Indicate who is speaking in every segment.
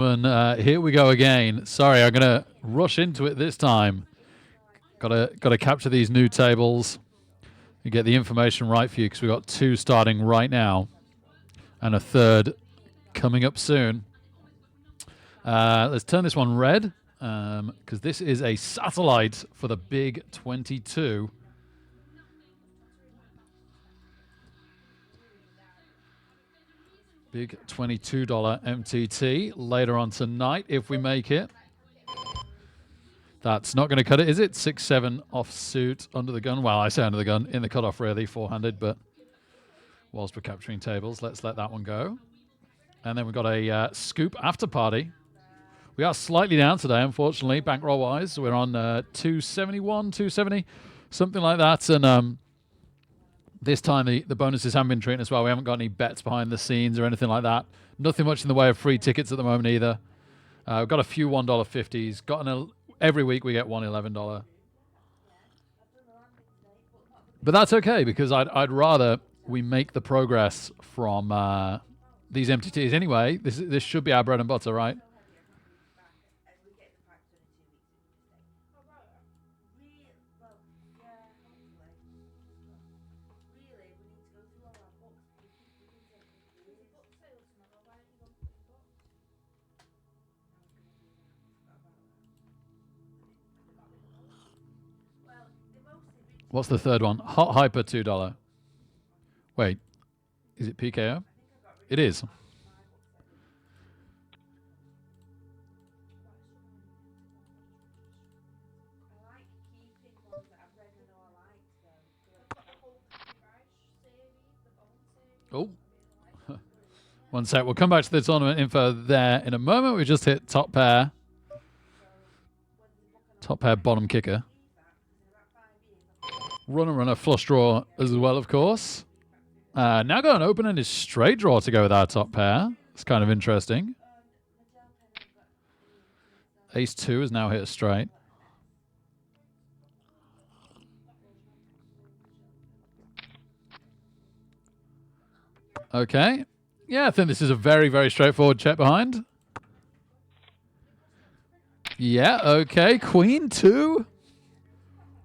Speaker 1: And here we go again. Sorry, I'm gonna rush into it this time. Gotta capture these new tables and get the information right for you because we've got 2 starting right now and a 3rd coming up soon. Let's turn this one red because this is a satellite for the big 22. Big $22 MTT later on tonight if we make it. That's not going to cut it, is it? 6-7 offsuit under the gun. Well, I say under the gun, in the cutoff really, 4-handed, but whilst we're capturing tables, let's let that one go. And then we've got a scoop after party. We are slightly down today, unfortunately, bankroll-wise. We're on 271, 270, something like that. And this time the bonuses haven't been treating us well. We haven't got any bets behind the scenes or anything like that. Nothing much in the way of free tickets at the moment either. We've got a few $1.50s. Every week we get one $11. But that's okay because I'd rather we make the progress from these MTTs anyway. This should be our bread and butter, right? What's the 3rd one? Hot Hyper, $2. Wait, is it PKO? It is. Oh. One sec. We'll come back to the tournament info there in a moment. We just hit top pair. Top pair bottom kicker. Runner, flush draw as well, of course. Now got an open-ended straight draw to go with our top pair. It's kind of interesting. Ace 2 has now hit a straight. Okay. Yeah, I think this is a very, very straightforward check behind. Yeah, okay. Queen 2.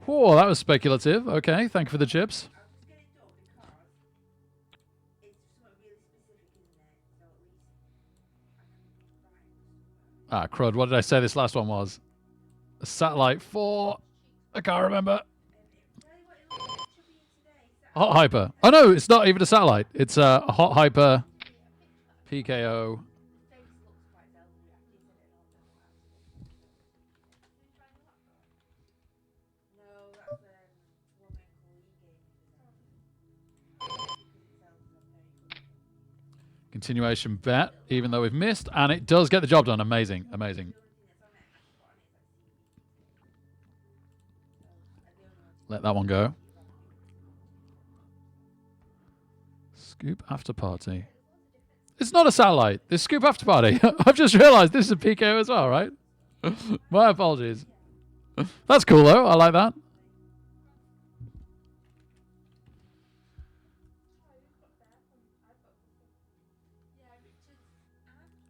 Speaker 1: Oh, that was speculative. Okay, thank you for the chips. Ah, crud. What did I say this last one was? A satellite 4. I can't remember. Hot Hyper. Oh, no, it's not even a satellite. It's a Hot Hyper PKO. Continuation bet, even though we've missed, and it does get the job done. Amazing, amazing. Let that one go. Scoop after party. It's not a satellite. This scoop after party. I've just realized this is a PKO as well, right? My apologies. That's cool, though. I like that.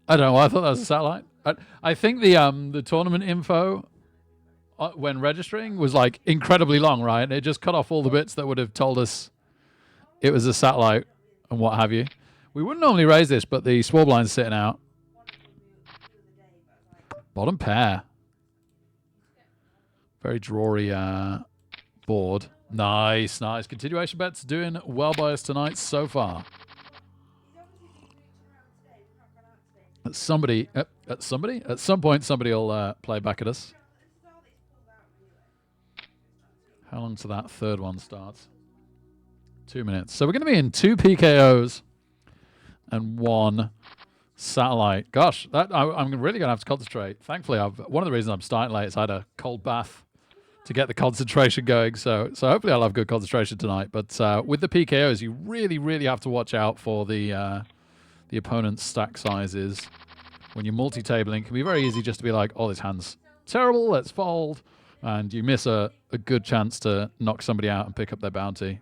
Speaker 1: I don't know. I thought that was a satellite. I think the tournament info when registering was like incredibly long, right? And it just cut off all the bits that would have told us it was a satellite and what have you. We wouldn't normally raise this, but the small blind's sitting out. Bottom pair. Very drawy board. Nice, nice. Continuation bets doing well by us tonight so far. At some point, somebody will play back at us. How long till that 3rd one starts? 2 minutes. So we're going to be in 2 PKOs and 1 satellite. Gosh, I'm really going to have to concentrate. Thankfully, one of the reasons I'm starting late is I had a cold bath to get the concentration going. So hopefully I'll have good concentration tonight. But with the PKOs, you really, really have to watch out for the opponent's stack sizes. When you're multi-tabling, it can be very easy just to be like, oh, this hand's terrible, let's fold. And you miss a good chance to knock somebody out and pick up their bounty.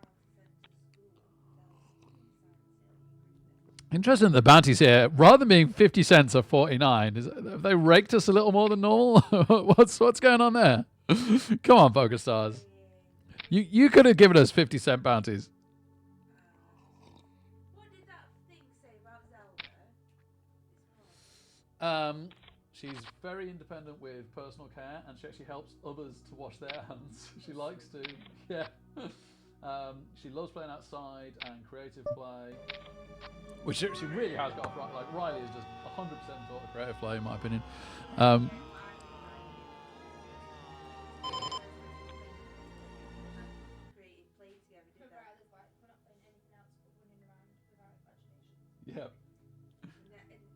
Speaker 1: Interesting, the bounties here, rather than being 50 cents or 49, have they raked us a little more than normal? What's going on there? Come on, Poker Stars. You could have given us 50-cent bounties.
Speaker 2: What did that thing say about Zelda?
Speaker 1: She's very independent with personal care, and she actually helps others to wash their hands. She likes to, yeah. She loves playing outside and creative play, which she really has got right. Like Riley is just 100% taught creative play, in my opinion.
Speaker 2: Creative play together, did they?
Speaker 1: Yeah.
Speaker 2: And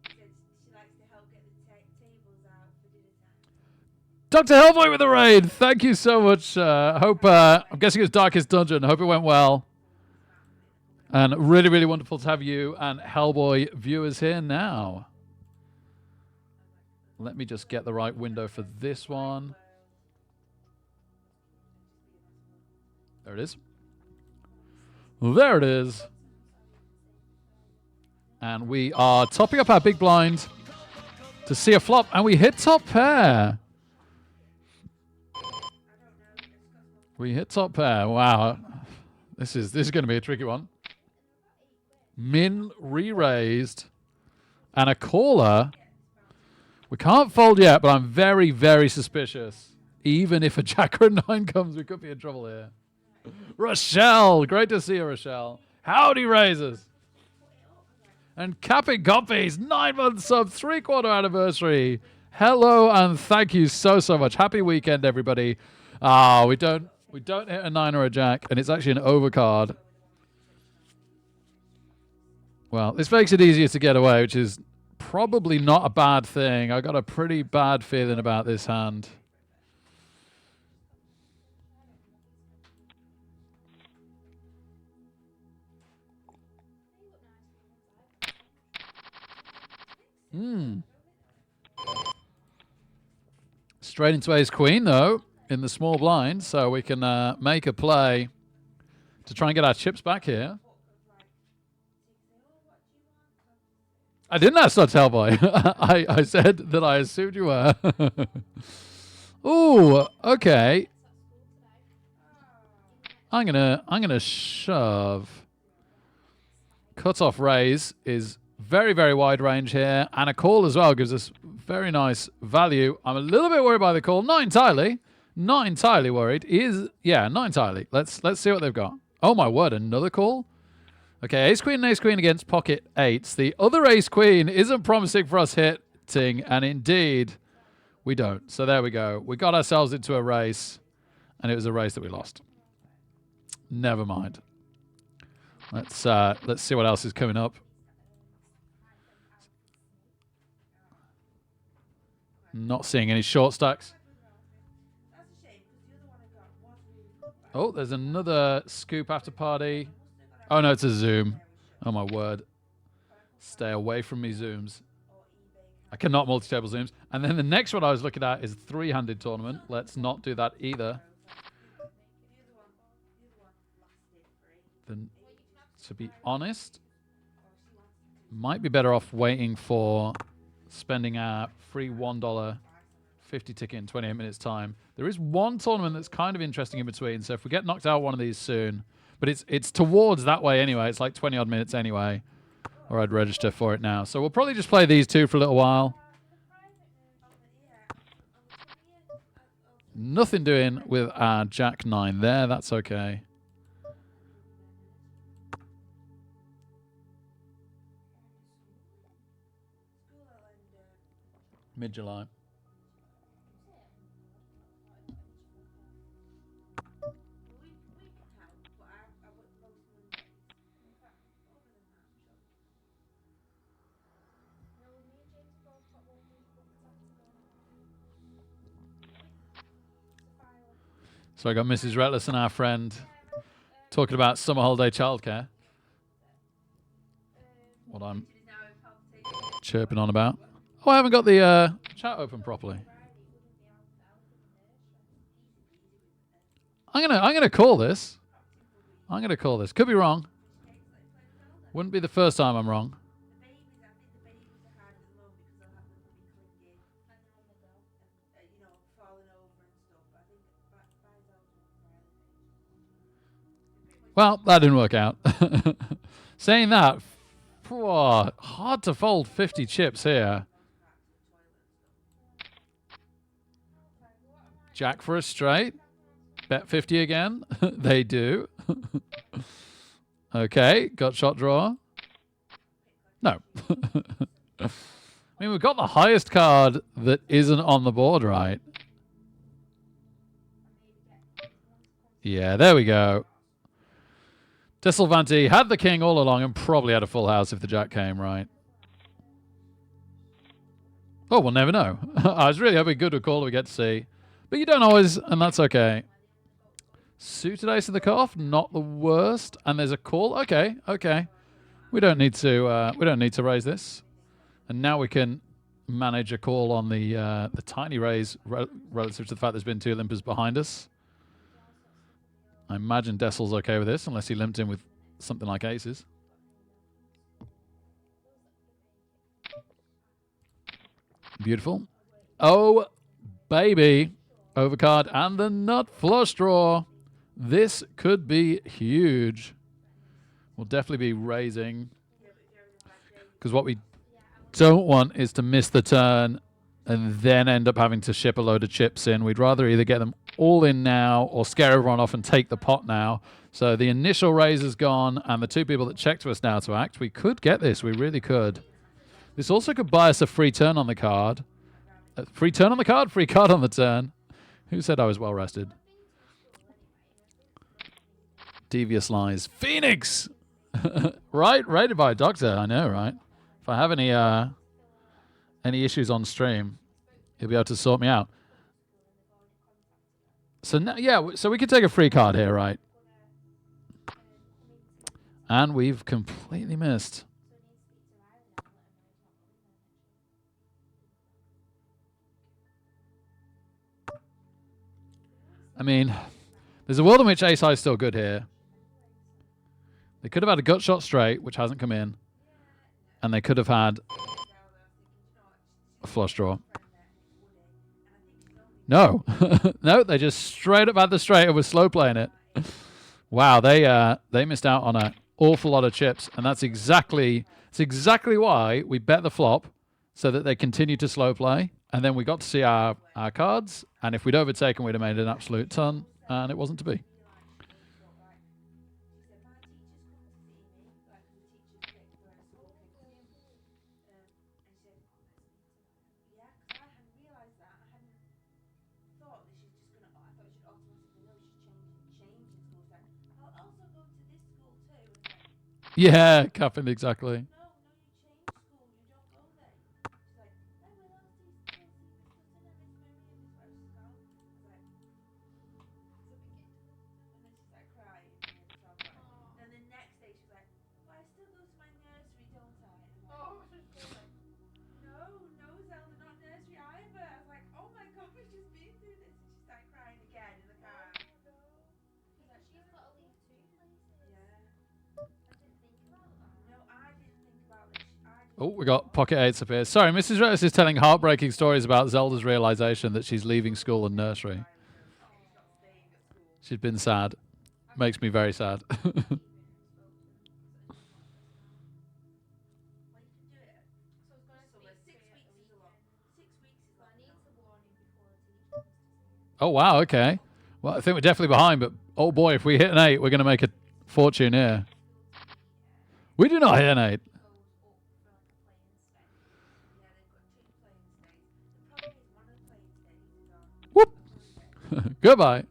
Speaker 2: she said she likes to help get the tables out for dinner time.
Speaker 1: Dr. Hellboy with the raid. Thank you so much. Hope I'm guessing it's Darkest Dungeon. Hope it went well. And really, really wonderful to have you and Hellboy viewers here now. Let me just get the right window for this one. There it is. There it is. And we are topping up our big blind to see a flop, and we hit top pair. We hit top pair. Wow. This is going to be a tricky one. Min re-raised. And a caller. We can't fold yet, but I'm very, very suspicious. Even if a jack or a 9 comes, we could be in trouble here. Rochelle. Great to see you, Rochelle. Howdy, raisers. And Cappy Goppies, 9-month sub, 3/4 anniversary. Hello and thank you so much. Happy weekend, everybody. We don't hit a 9 or a jack, and it's actually an overcard. Well, this makes it easier to get away, which is probably not a bad thing. I got a pretty bad feeling about this hand. Straight into ace queen, though, in the small blind, so we can make a play to try and get our chips back here. I didn't ask Dr. Hellboy. I said that I assumed you were. Ooh, okay. I'm gonna shove. Cutoff raise is very, very wide range here, and a call as well gives us very nice value. I'm a little bit worried by the call. Not entirely worried. Not entirely. Let's see what they've got. Oh my word, another call. Okay, ace queen and ace queen against pocket 8s. The other ace queen isn't promising for us hitting, and indeed we don't. So there we go. We got ourselves into a race, and it was a race that we lost. Never mind. Let's see what else is coming up. Not seeing any short stacks. Oh, there's another scoop after party. Oh, no, it's a zoom. Oh, my word. Stay away from me, zooms. I cannot multi-table zooms. And then the next one I was looking at is three-handed tournament. Let's not do that either. Then, to be honest, might be better off waiting for spending our free $1.50 ticket in 28 minutes time. There is one tournament that's kind of interesting in between, so if we get knocked out one of these soon, but it's towards that way anyway, it's like 20 odd minutes anyway, or I'd register for it now. So we'll probably just play these two for a little while. Nothing doing with our Jack 9 there, that's okay. Mid-July. So I got Mrs. Reckless and our friend talking about summer holiday childcare. What I'm chirping on about. Oh, I haven't got the chat open properly. I'm gonna call this. I'm gonna call this. Could be wrong. Wouldn't be the first time I'm wrong. Well, that didn't work out. Saying that, hard to fold 50 chips here. Jack for a straight. Bet 50 again. They do. Okay, got shot draw. No. I mean, we've got the highest card that isn't on the board, right? Yeah, there we go. Desilvanti had the king all along and probably had a full house if the jack came, right? Oh, we'll never know. I was really hoping good to call we get to see. But you don't always, and that's okay. Suited ace of the cuff, not the worst. And there's a call. Okay, okay. We don't need to raise this. And now we can manage a call on the tiny raise relative to the fact there's been two limpers behind us. I imagine Dessel's okay with this, unless he limped in with something like aces. Beautiful. Oh, baby. Overcard and the nut flush draw. This could be huge. We'll definitely be raising. Because what we don't want is to miss the turn and then end up having to ship a load of chips in. We'd rather either get them all in now or scare everyone off and take the pot now. So the initial raise is gone and the two people that check to us now to act. We could get this. We really could. This also could buy us a free turn on the card. Free turn on the card? Free card on the turn. Who said I was well rested? Devious lies. Phoenix! Right? Rated by a doctor. I know, right? If I have any issues on stream, he'll be able to sort me out. So now, yeah, so we could take a free card here, right? And we've completely missed. I mean, there's a world in which ace high is still good here. They could have had a gut shot straight, which hasn't come in. And they could have had a flush draw. No. No, they just straight up had the straight and were slow playing it. Wow, they missed out on an awful lot of chips. And that's exactly why we bet the flop, so that they continue to slow play. And then we got to see our cards. And if we'd overtaken, we'd have made an absolute ton. And it wasn't to be. Yeah, Caffin, exactly. Oh, we got pocket eights up here. Sorry, Mrs. Rose is telling heartbreaking stories about Zelda's realization that she's leaving school and nursery. She's been sad. Makes me very sad. Oh, wow, okay. Well, I think we're definitely behind, but oh boy, if we hit an 8, we're going to make a fortune here. We do not hit an 8. Whoop. Goodbye.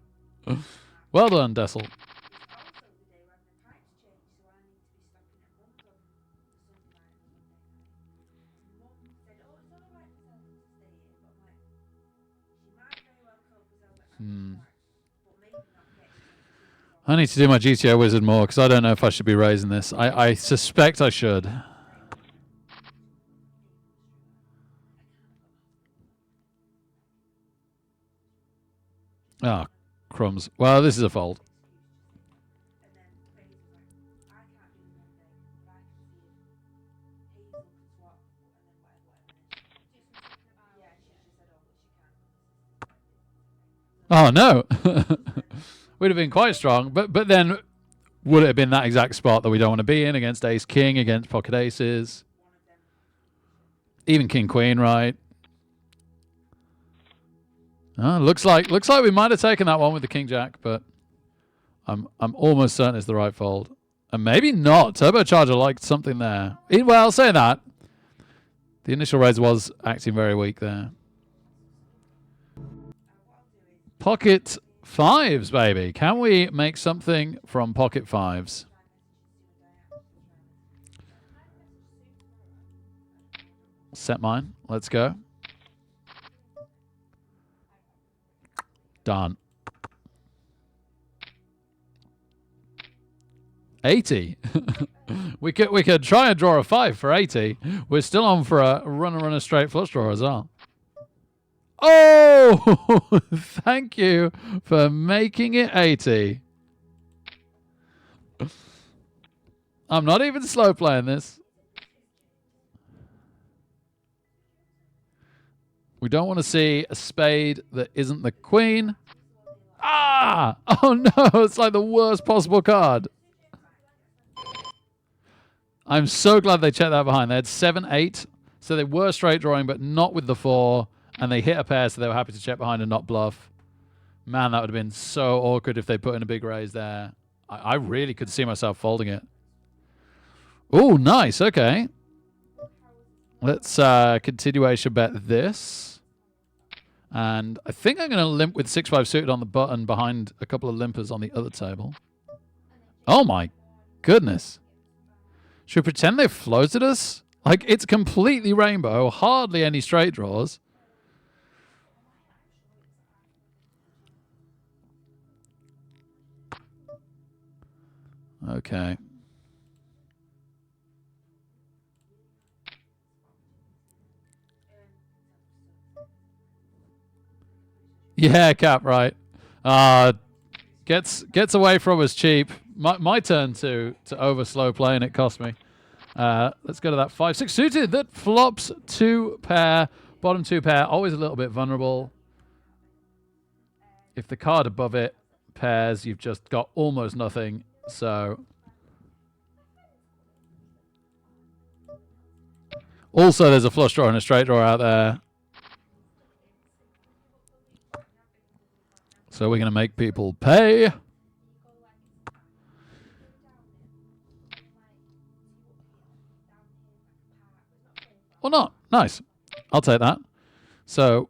Speaker 1: Well done, Dessel. I need to do my GTO wizard more because I don't know if I should be raising this. I suspect I should. Ah, crumbs. Well, this is a fold. Oh, no. We'd have been quite strong. But then Would it have been that exact spot that we don't want to be in against ace king, against pocket aces? Even king queen, right? Looks like we might have taken that one with the king jack, but I'm almost certain it's the right fold. And maybe not. Turbocharger liked something there. Well, saying that, the initial raise was acting very weak there. Pocket fives, baby. Can we make something from pocket fives? Set mine. Let's go. Done. 80. we could try and draw a 5 for 80. We're still on for a run a straight flush draw as well. Oh, thank you for making it 80. I'm not even slow playing this. We don't want to see a spade that isn't the queen. Ah! Oh no, it's like the worst possible card. I'm so glad they checked that behind. They had 7-8, so they were straight drawing, but not with the 4. And they hit a pair, so they were happy to check behind and not bluff. Man, that would have been so awkward if they put in a big raise there. I really could see myself folding it. Oh, nice. Okay. Let's continuation bet this. And I think I'm going to limp with 6-5 suited on the button behind a couple of limpers on the other table. Oh, my goodness. Should we pretend they've floated us? Like, it's completely rainbow. Hardly any straight draws. Okay. Yeah, cap, right. Gets away from us cheap. My turn to over slow play, and it cost me. Let's go to that 5-6 suited that flops 2 pair, bottom 2 pair, always a little bit vulnerable. If the card above it pairs, you've just got almost nothing. So also there's a flush draw and a straight draw out there. So we're going to make people pay. Or not. Nice. I'll take that. So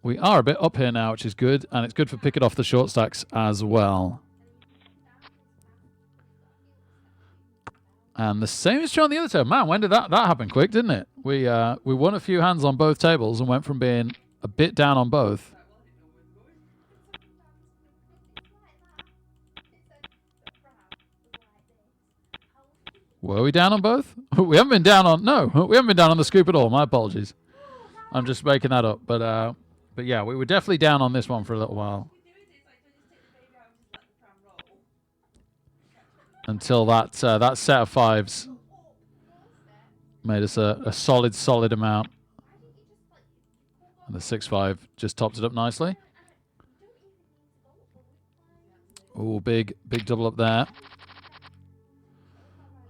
Speaker 1: we are a bit up here now, which is good. And it's good for picking off the short stacks as well. And the same is true on the other table. Man, when did that happen quick, didn't it? We won a few hands on both tables and went from being a bit down on both. Were we down on both? We haven't been down on... No, we haven't been down on the scoop at all. My apologies. I'm just making that up. But yeah, we were definitely down on this one for a little while. Until that set of fives made us a solid amount. And the 6-5 just topped it up nicely. Oh, big double up there.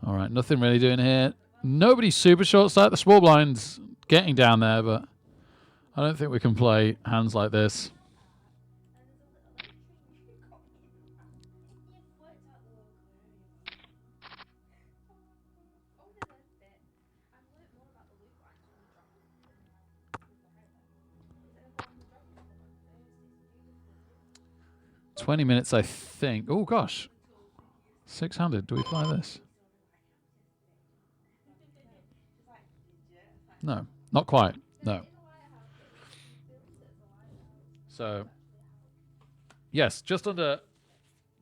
Speaker 1: All right, nothing really doing here. Nobody super short stack. The small blind's getting down there, but I don't think we can play hands like this. $20 minutes, I think. Oh, gosh. 600. Do we play this? No, not quite. No. So, yes, just under...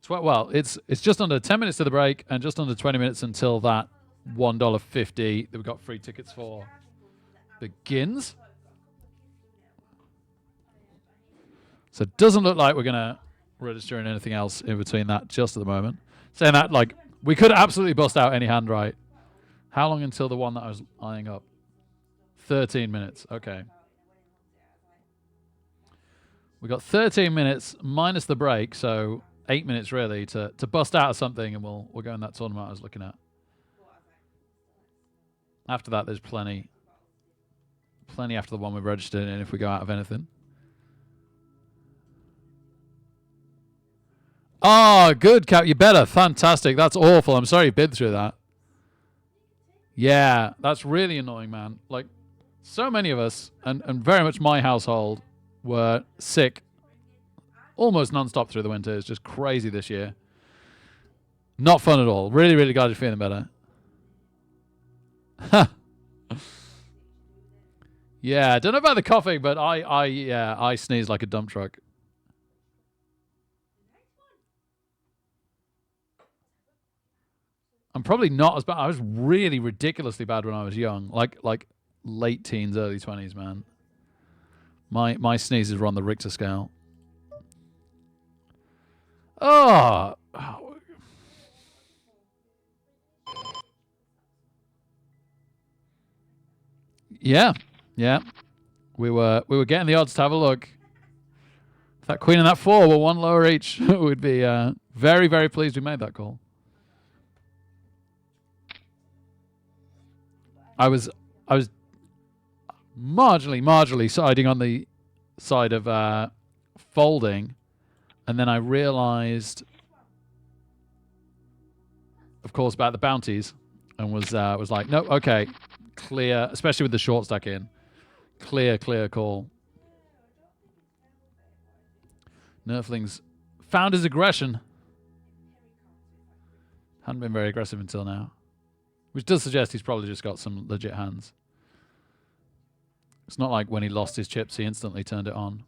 Speaker 1: Well, it's just under 10 minutes to the break and just under 20 minutes until that $1.50 that we got free tickets for begins. So it doesn't look like we're going to register in anything else in between that just at the moment. Saying that, like, we could absolutely bust out any hand right. How long until the one that I was eyeing up? 13 minutes. Okay. We got 13 minutes minus the break, so 8 minutes really to bust out of something, and we'll go in that tournament I was looking at. After that, there's plenty after the one we've registered in if we go out of anything. Oh, good, Cap. You better. Fantastic. That's awful. I'm sorry you've been through that. Yeah, that's really annoying, man. Like, so many of us, and very much my household, were sick almost non-stop through the winter. It's just crazy this year. Not fun at all. Really, really glad you're feeling better. Yeah, I don't know about the coughing, but I sneeze like a dump truck. I'm probably not as bad. I was really ridiculously bad when I was young, like late teens, early 20s, man. My sneezes were on the Richter scale. Oh. Yeah. We were getting the odds to have a look. If that queen and that 4 were 1 lower each, we'd be very, very pleased we made that call. I was marginally siding on the side of folding, and then I realized, of course, about the bounties, and was like, no, okay, clear, especially with the short stack in, clear call. Nerfling's found his aggression. Hadn't been very aggressive until now. Which does suggest he's probably just got some legit hands. It's not like when he lost his chips, he instantly turned it on.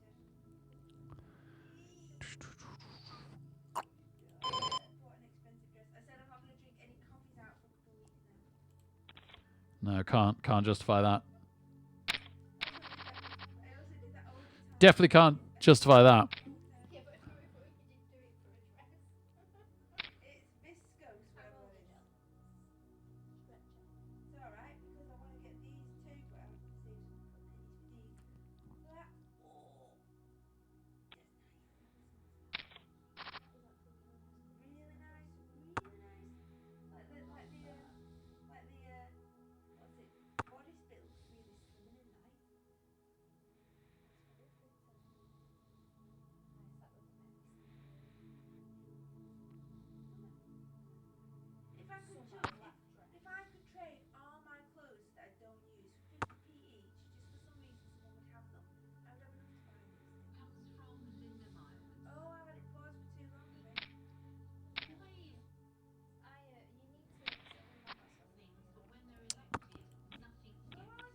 Speaker 1: No, can't justify that. Definitely can't justify that.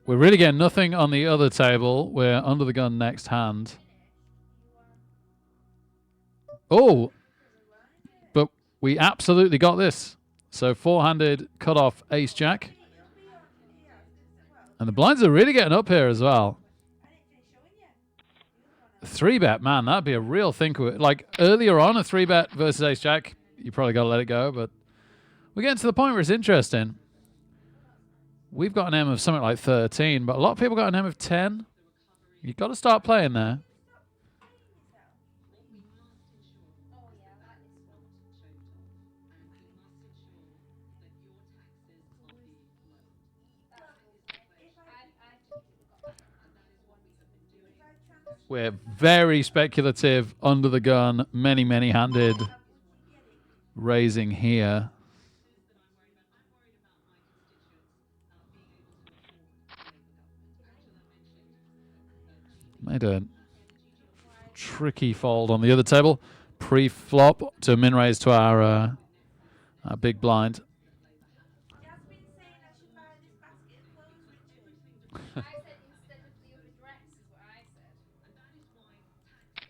Speaker 1: We're really getting nothing on the other table. We're under the gun next hand. Oh, but we absolutely got this. So 4-handed cut off ace jack. And the blinds are really getting up here as well. 3-bet, man, that'd be a real thinker. Like earlier on, a 3-bet versus ace jack, you probably got to let it go. But we're getting to the point where it's interesting. We've got an M of something like 13, but a lot of people got an M of 10. You've got to start playing there. We're very speculative, under the gun, many-handed raising here. Made a tricky fold on the other table. Pre-flop to min-raise to our big blind.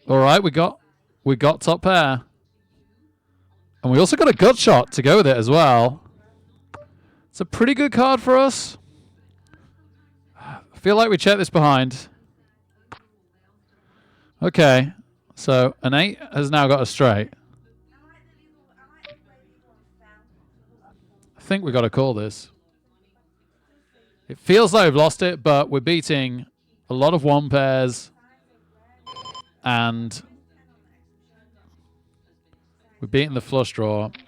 Speaker 1: All right, we got top pair. And we also got a gut shot to go with it as well. It's a pretty good card for us. I feel like we check this behind. Okay, so an 8 has now got a straight. I think we've got to call this. It feels like we've lost it, but we're beating a lot of 1 pairs and We're beating the flush draw.
Speaker 2: See that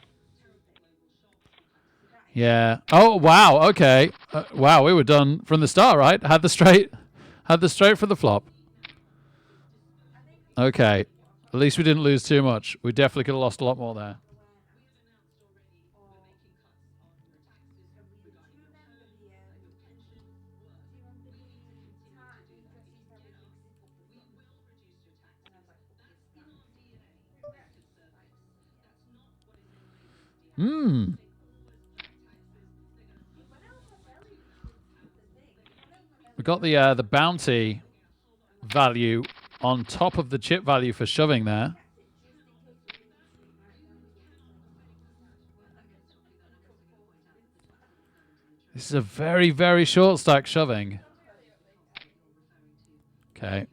Speaker 2: is
Speaker 1: Yeah. Oh wow. Okay. Wow, we were done from the start, right? Had the straight for the flop.
Speaker 2: I think I'm
Speaker 1: Okay. At least we didn't lose too much. We definitely could have lost a lot more there.
Speaker 2: aware now. Or do you remember the tartany dress used to have a big zip up the front and have like upwards stance? Like
Speaker 1: Hmm.
Speaker 2: when else I tell you the thing? If I don't remember
Speaker 1: We got the bounty value on top of the chip value for shoving there.
Speaker 2: kept it just in case we didn't see it right down to it.
Speaker 1: This is a very, very short stack shoving. Okay.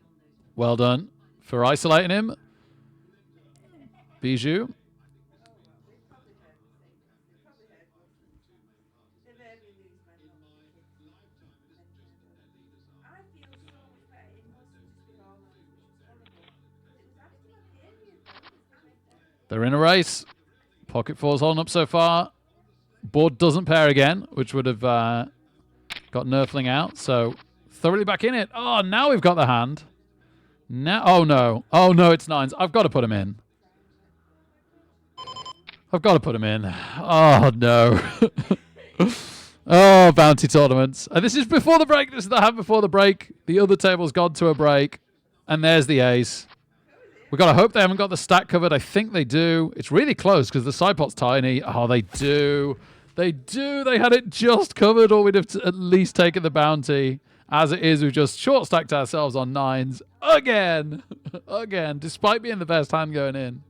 Speaker 1: Well done for isolating him. Bijou.
Speaker 2: Oh well, they've probably heard me say this. They've probably heard most of this. They've heard me lose my kids many times over. I feel so much better. It must just be hormones, which was horrible because it was after my period though. It was after.
Speaker 1: They're in a race. Pocket four's holding up so far. Board doesn't pair again, which would have got Nerfling out. So thoroughly back in it. Oh, now we've got the hand. Now, oh no. Oh no, it's nines. I've got to put him in. I've got to put him in. Oh no. Oh, bounty tournaments. And this is before the break. This is the hand before the break. The other table's gone to a break. And there's the ace. We've got to hope they haven't got the stack covered. I think they do. It's really close because the side pot's tiny. Oh, they do. They do. They had it just covered, or we'd have at least taken the bounty. As it is, we've just short stacked ourselves on nines again. Again, despite being the best hand going in.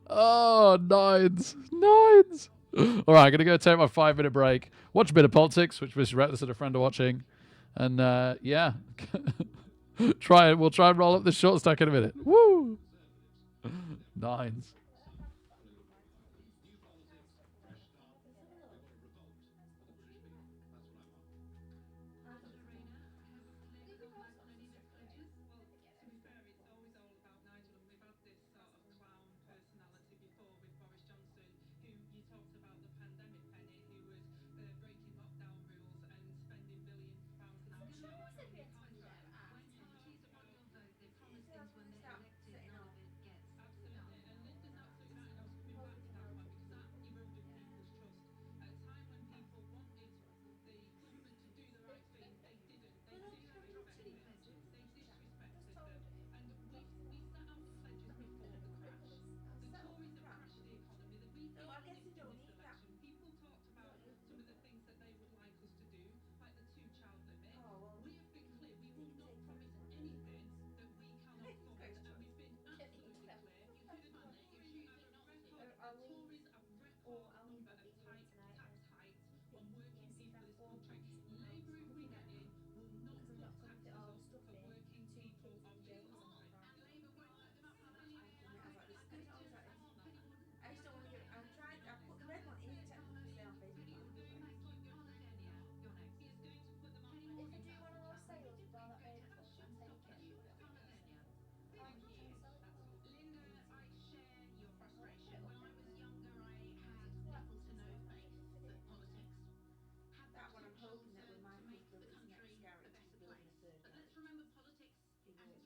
Speaker 1: Oh, nines. Nines. All right, I'm going to go take my 5-minute break. Watch a bit of politics, which Mr. Reckless and a friend are watching. And, yeah. Try it. We'll try and roll up the short stack in a minute. Woo! Nines.
Speaker 2: Start setting off. No, I guess you don't need that. Oh well, you didn't take first one, did you? First choice. I'll leave.
Speaker 3: I'll leave the video tonight then. Yeah, see if I've opened nothing at all. Because I've not covered it all the stuff in. 2 kids and James on the front.
Speaker 2: Admit, I was like this. I was like this. I just don't want to get. I tried. I put the red one in technically to say on Facebook, but I haven't done it.
Speaker 3: If I do one of those sales with all that made up and take it, how much will you sell it for?
Speaker 2: That one, I'm hoping that with Michael's built his next garage, he's building a third garage. He will.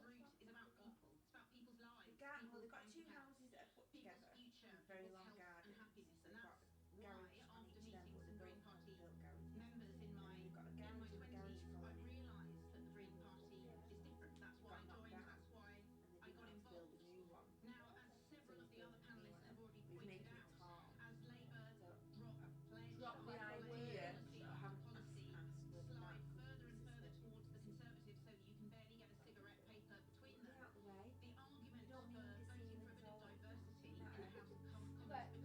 Speaker 2: Well, they've got 2 houses that are put together with very long gardens. So they've got a garage on each of them, but they're both home-built garages. And then they've got a garage and a garage following it that were put together. Got knocked down, and they didn't want to build a new one. So he's building a new one, and he's making it tall. So I've dropped the idea, but I haven't asked whether that could be used as the. Move me out the way. You don't need me to see you in the door. That way.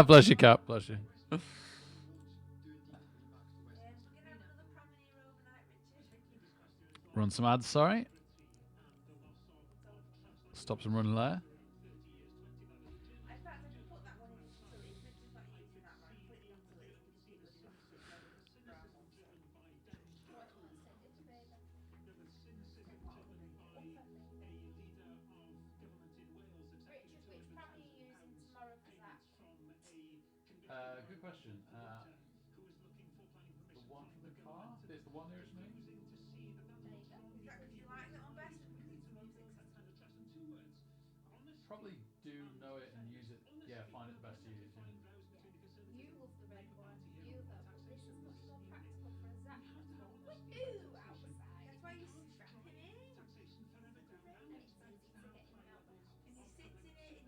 Speaker 1: Bless you, Cap. Bless you.
Speaker 2: We're gonna have another promenade overnight, Richard.
Speaker 1: Run some ads, sorry. Stop some running there.
Speaker 2: In fact, I could put that one in utility. If Richard's not using that one, put it in utility because he's been running on stuff over brown one. So.
Speaker 3: What do you want to say, did you, baby? Richard, which pram are you using tomorrow for Zach?
Speaker 1: Good question. The one from the car? Is the one nearest me?
Speaker 3: There you go.
Speaker 2: Is that because you like that one best, or because it's music system?
Speaker 1: Probably do know it and use it. Yeah, find it the best to use. Yeah.
Speaker 3: You love the red one. You though, but this is much more practical for a Zach to go woohoo outside.
Speaker 2: That's why you strap him in.
Speaker 3: And it's easy to get in and out the house.
Speaker 2: And he sits in it,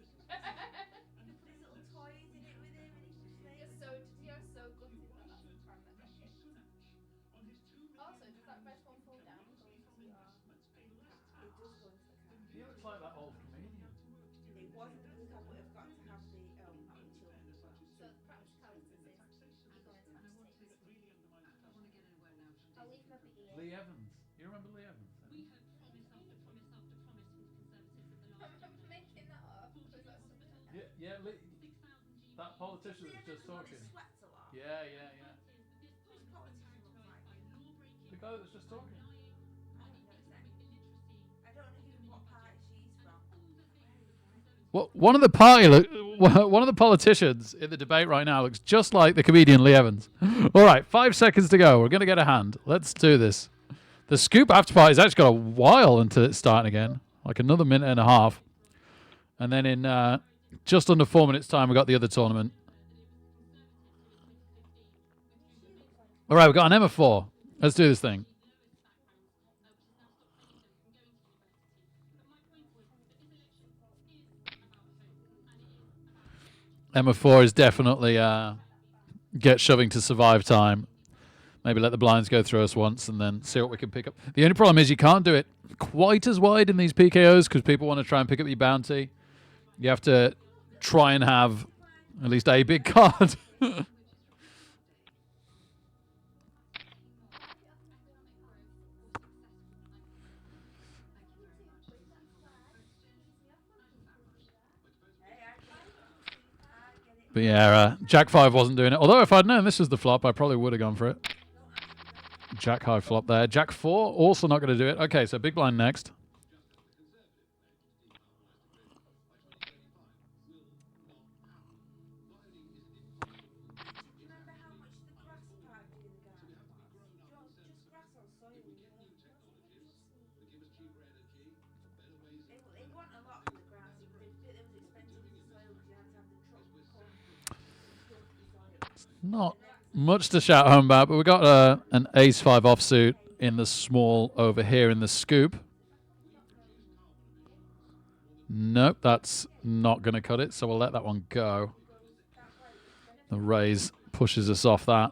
Speaker 2: and you can put his little toys in it with him, and he can play.
Speaker 3: You're so gutted that that's the pram that got kicked. Also, does that red one fall down and go into your car?
Speaker 2: It does go into the car.
Speaker 1: He looks like that old comedian.
Speaker 2: It wasn't the blue car, but I've got to have the not the children as well.
Speaker 3: So the practicalities is I'm going to have to take this one. I'll leave my biggie in.
Speaker 1: Lee Evans. You remember Lee Evans?
Speaker 3: I'm making that up. Was that something else?
Speaker 1: Yeah, Lee. That politician that was just talking.
Speaker 2: Sweats a lot.
Speaker 1: Yeah.
Speaker 2: Which politician looks like him?
Speaker 1: The guy that was just talking.
Speaker 2: I don't know his name. I don't know what party she's from.
Speaker 1: Well, one of the politicians in the debate right now looks just like the comedian Lee Evans. All right, 5 seconds to go. We're going to get a hand. Let's do this. The Scoop after party's actually got a while until it's starting again, like another minute and a half. And then in just under 4 minutes' time, we got the other tournament. All right, we've got an Emma 4. Let's do this thing. Emma 4 is definitely get shoving to survive time. Maybe let the blinds go through us once and then see what we can pick up. The only problem is you can't do it quite as wide in these PKOs because people want to try and pick up your bounty. You have to try and have at least a big card. But yeah, Jack 5 wasn't doing it. Although if I'd known this was the flop, I probably would have gone for it. Jack high flop there. Jack 4 also not going to do it. Okay, so big blind next.
Speaker 2: Remember how much the grass part in the garden was? Just grass on soil. It wasn't a lot for the grass. It was expensive for the soil because you had to have the truck come dump the soil.
Speaker 1: Not much to shout home about, but we got an ace 5 offsuit in the small over here in the scoop. Nope, that's not going to cut it, so we'll let that one go. The raise pushes us off that.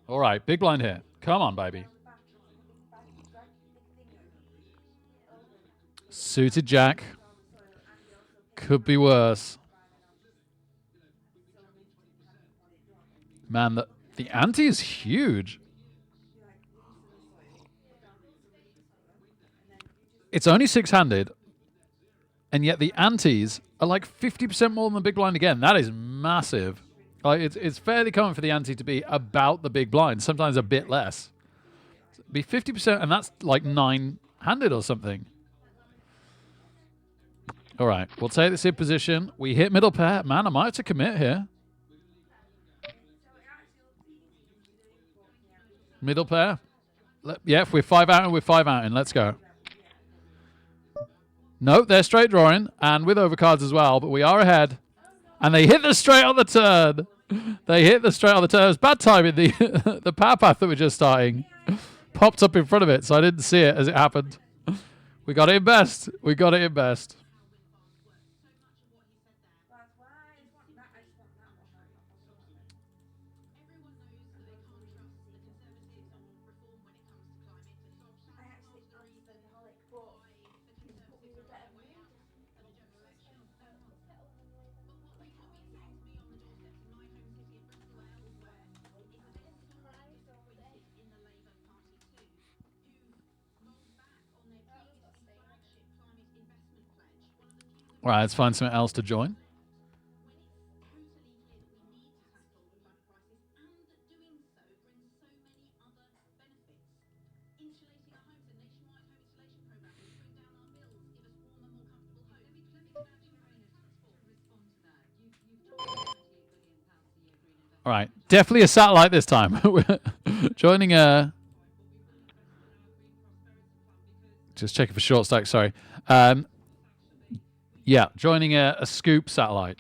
Speaker 1: All right, big blind here. Come on, baby. Suited Jack. Could be worse. Man, the ante is huge. It's only 6-handed, and yet the antes are like 50% more than the big blind again. That is massive. Like it's fairly common for the ante to be about the big blind, sometimes a bit less. Be 50%, and that's like 9-handed or something. All right, we'll take this in position. We hit middle pair. Man, I might have to commit here. Middle pair. Yeah, if we're 5 out and we're 5 out in, let's go. Nope, they're straight drawing and with overcards as well, but we are ahead. And they hit the straight on the turn. They hit the straight on the turn. It was bad timing. The power path that we're just starting popped up in front of it, so I didn't see it as it happened. We got it in best. We got it in best. All right, let's find something else to join. All right, definitely a satellite this time. We're joining a. Just checking for short stack. Sorry. Yeah, joining a scoop satellite.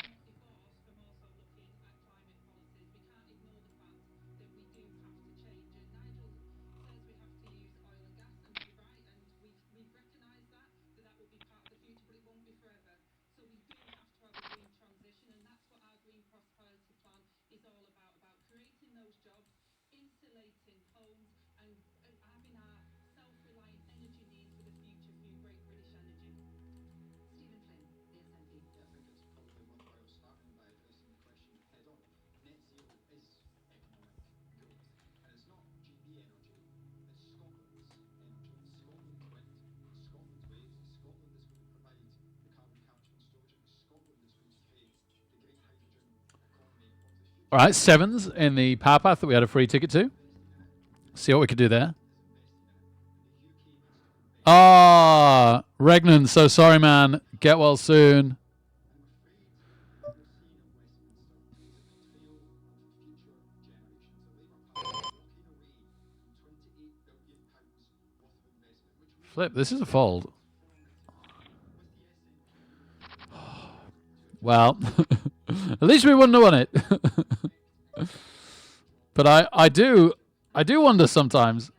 Speaker 1: All right, sevens in the power path that we had a free ticket to. See what we could do there. Ah, Regnan, so sorry, man. Get well soon. Flip, this is a fold. Well, at least we wouldn't have won it. But I do wonder sometimes.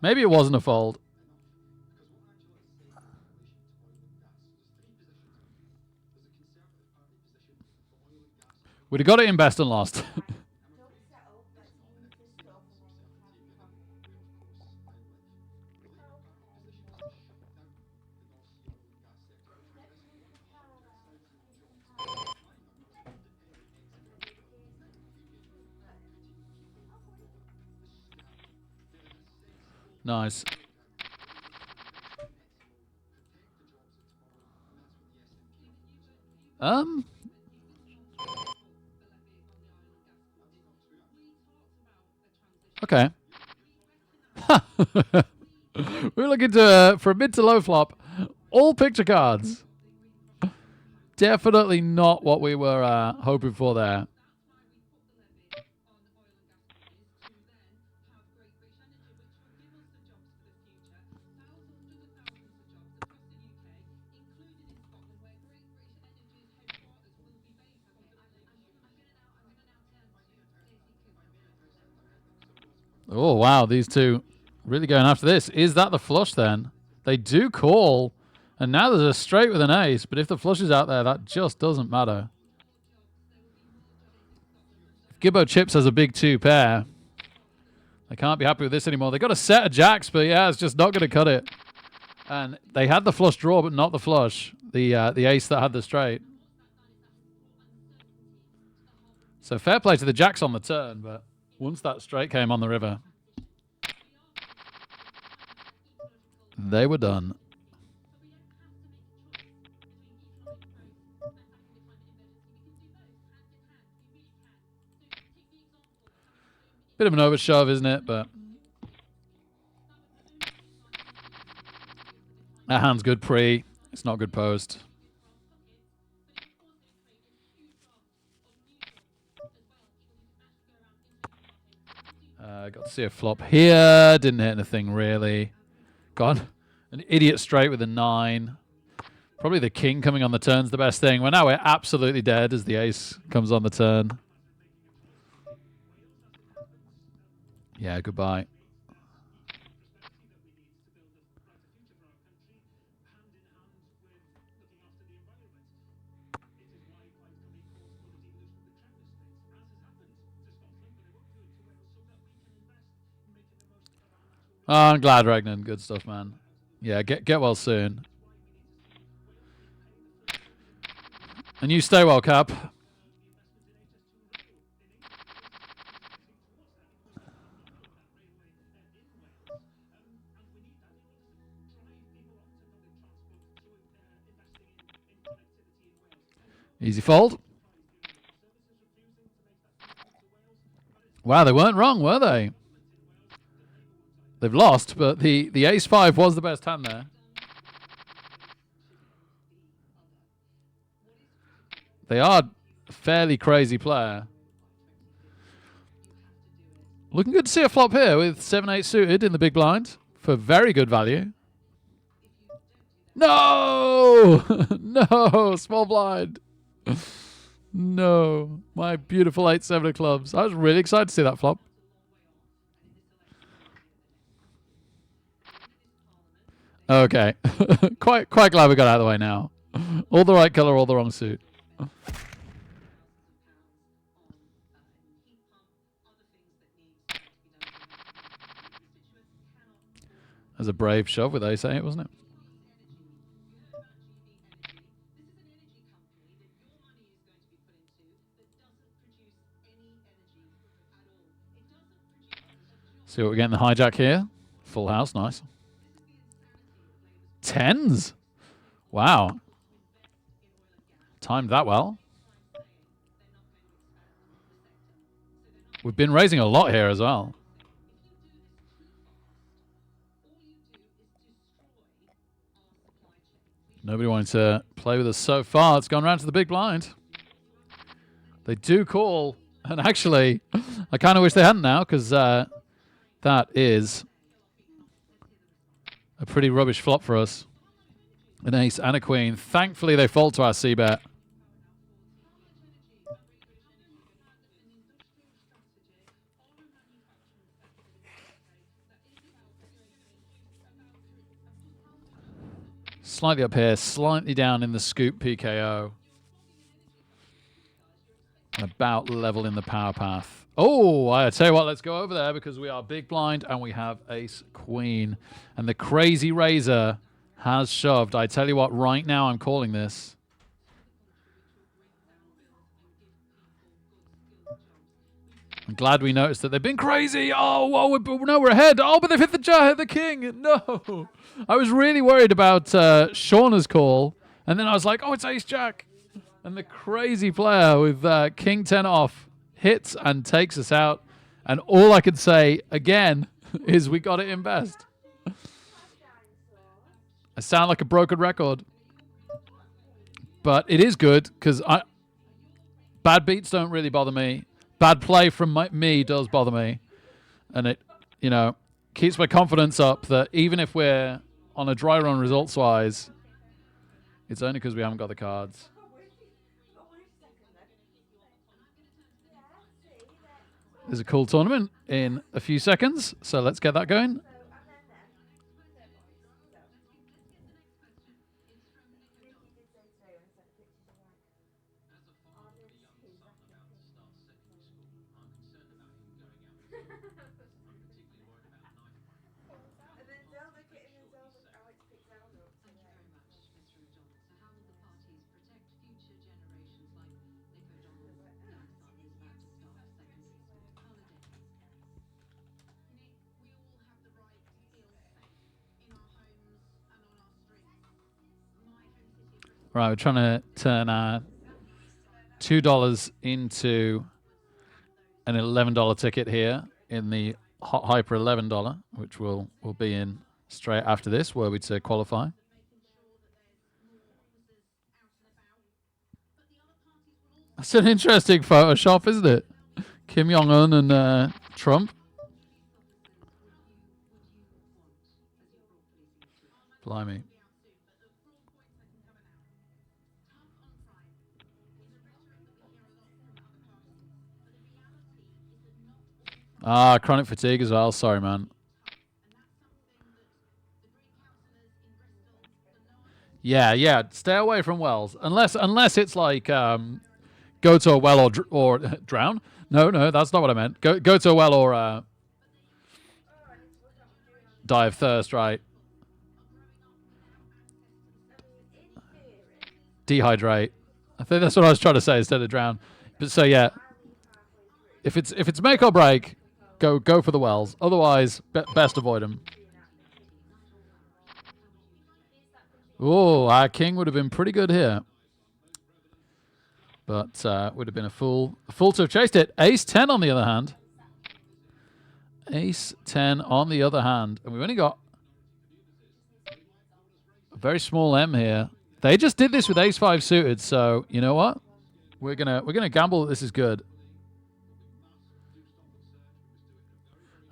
Speaker 1: Maybe it wasn't a fold. We'd have got it in best and lost. Nice. Okay. We're looking to for a mid to low flop. All picture cards. Definitely not what we were hoping for there. Oh, wow. These two really going after this. Is that the flush then? They do call. And now there's a straight with an ace. But if the flush is out there, that just doesn't matter. If Gibbo chips has a big two pair, they can't be happy with this anymore. They got a set of jacks, but yeah, it's just not going to cut it. And they had the flush draw, but not the flush. The ace that had the straight. So fair play to the jacks on the turn, but once that straight came on the river, they were done. Bit of an overshove, isn't it? But that hand's good pre. It's not good post. Got to see a flop here. Didn't hit anything really. Gone. An idiot straight with a 9. Probably the king coming on the turn's the best thing. Well, now we're absolutely dead as the ace comes on the turn. Yeah, goodbye. Oh, I'm glad, Ragnar. Good stuff, man. Yeah, get well soon. And you stay well, Cap. Easy fold. Wow, they weren't wrong, were they? They've lost, but the ace-5 was the best hand there. They are a fairly crazy player. Looking good to see a flop here with 7-8 suited in the big blind for very good value. No! No! Small blind. No. My beautiful 8-7 of clubs. I was really excited to see that flop. Okay. quite glad we got out of the way now. All the right color, all the wrong suit. As a brave shove with ace 8, wasn't it? See what we get in the hijack here. Full house, nice. Tens. Wow. Timed that well. We've been raising a lot here as well. Nobody wanted to play with us so far. It's gone round to the big blind. They do call. And actually, I kind of wish they hadn't now because that is a pretty rubbish flop for us. An ace and a queen. Thankfully, they fold to our c-bet. Slightly up here, slightly down in the scoop PKO. About level in the power path. Oh, I tell you what, let's go over there because we are big blind and we have ace queen. And the crazy razor has shoved. I tell you what, right now I'm calling this. I'm glad we noticed that they've been crazy. Oh, whoa, no, we're ahead. Oh, but they've hit the king. No. I was really worried about Shauna's call. And then I was like, oh, it's ace-jack. And the crazy player with king 10 off hits and takes us out. And all I could say, again, is we got it in best. I sound like a broken record. But it is good because bad beats don't really bother me. Bad play from me does bother me. And it, keeps my confidence up that even if we're on a dry run results-wise, it's only because we haven't got the cards. There's a cool tournament in a few seconds, so let's get that going. Right, we're trying to turn $2 into an $11 ticket here in the Hot Hyper $11, which we'll be in straight after this, were we to qualify. That's an interesting Photoshop, isn't it? Kim Jong-un and Trump. Blimey. Ah, chronic fatigue as well. Sorry, man. Yeah. Stay away from wells. Unless it's like go to a well or drown. No, that's not what I meant. Go to a well or die of thirst, right? Dehydrate. I think that's what I was trying to say instead of drown. But so yeah, if it's make or break, go for the wells. Otherwise, best avoid them. Oh, our king would have been pretty good here. But would have been a fool to have chased it. Ace 10 on the other hand. Ace 10 on the other hand. And we've only got a very small M here. They just did this with ace 5 suited, so you know what? We're gonna gamble that this is good.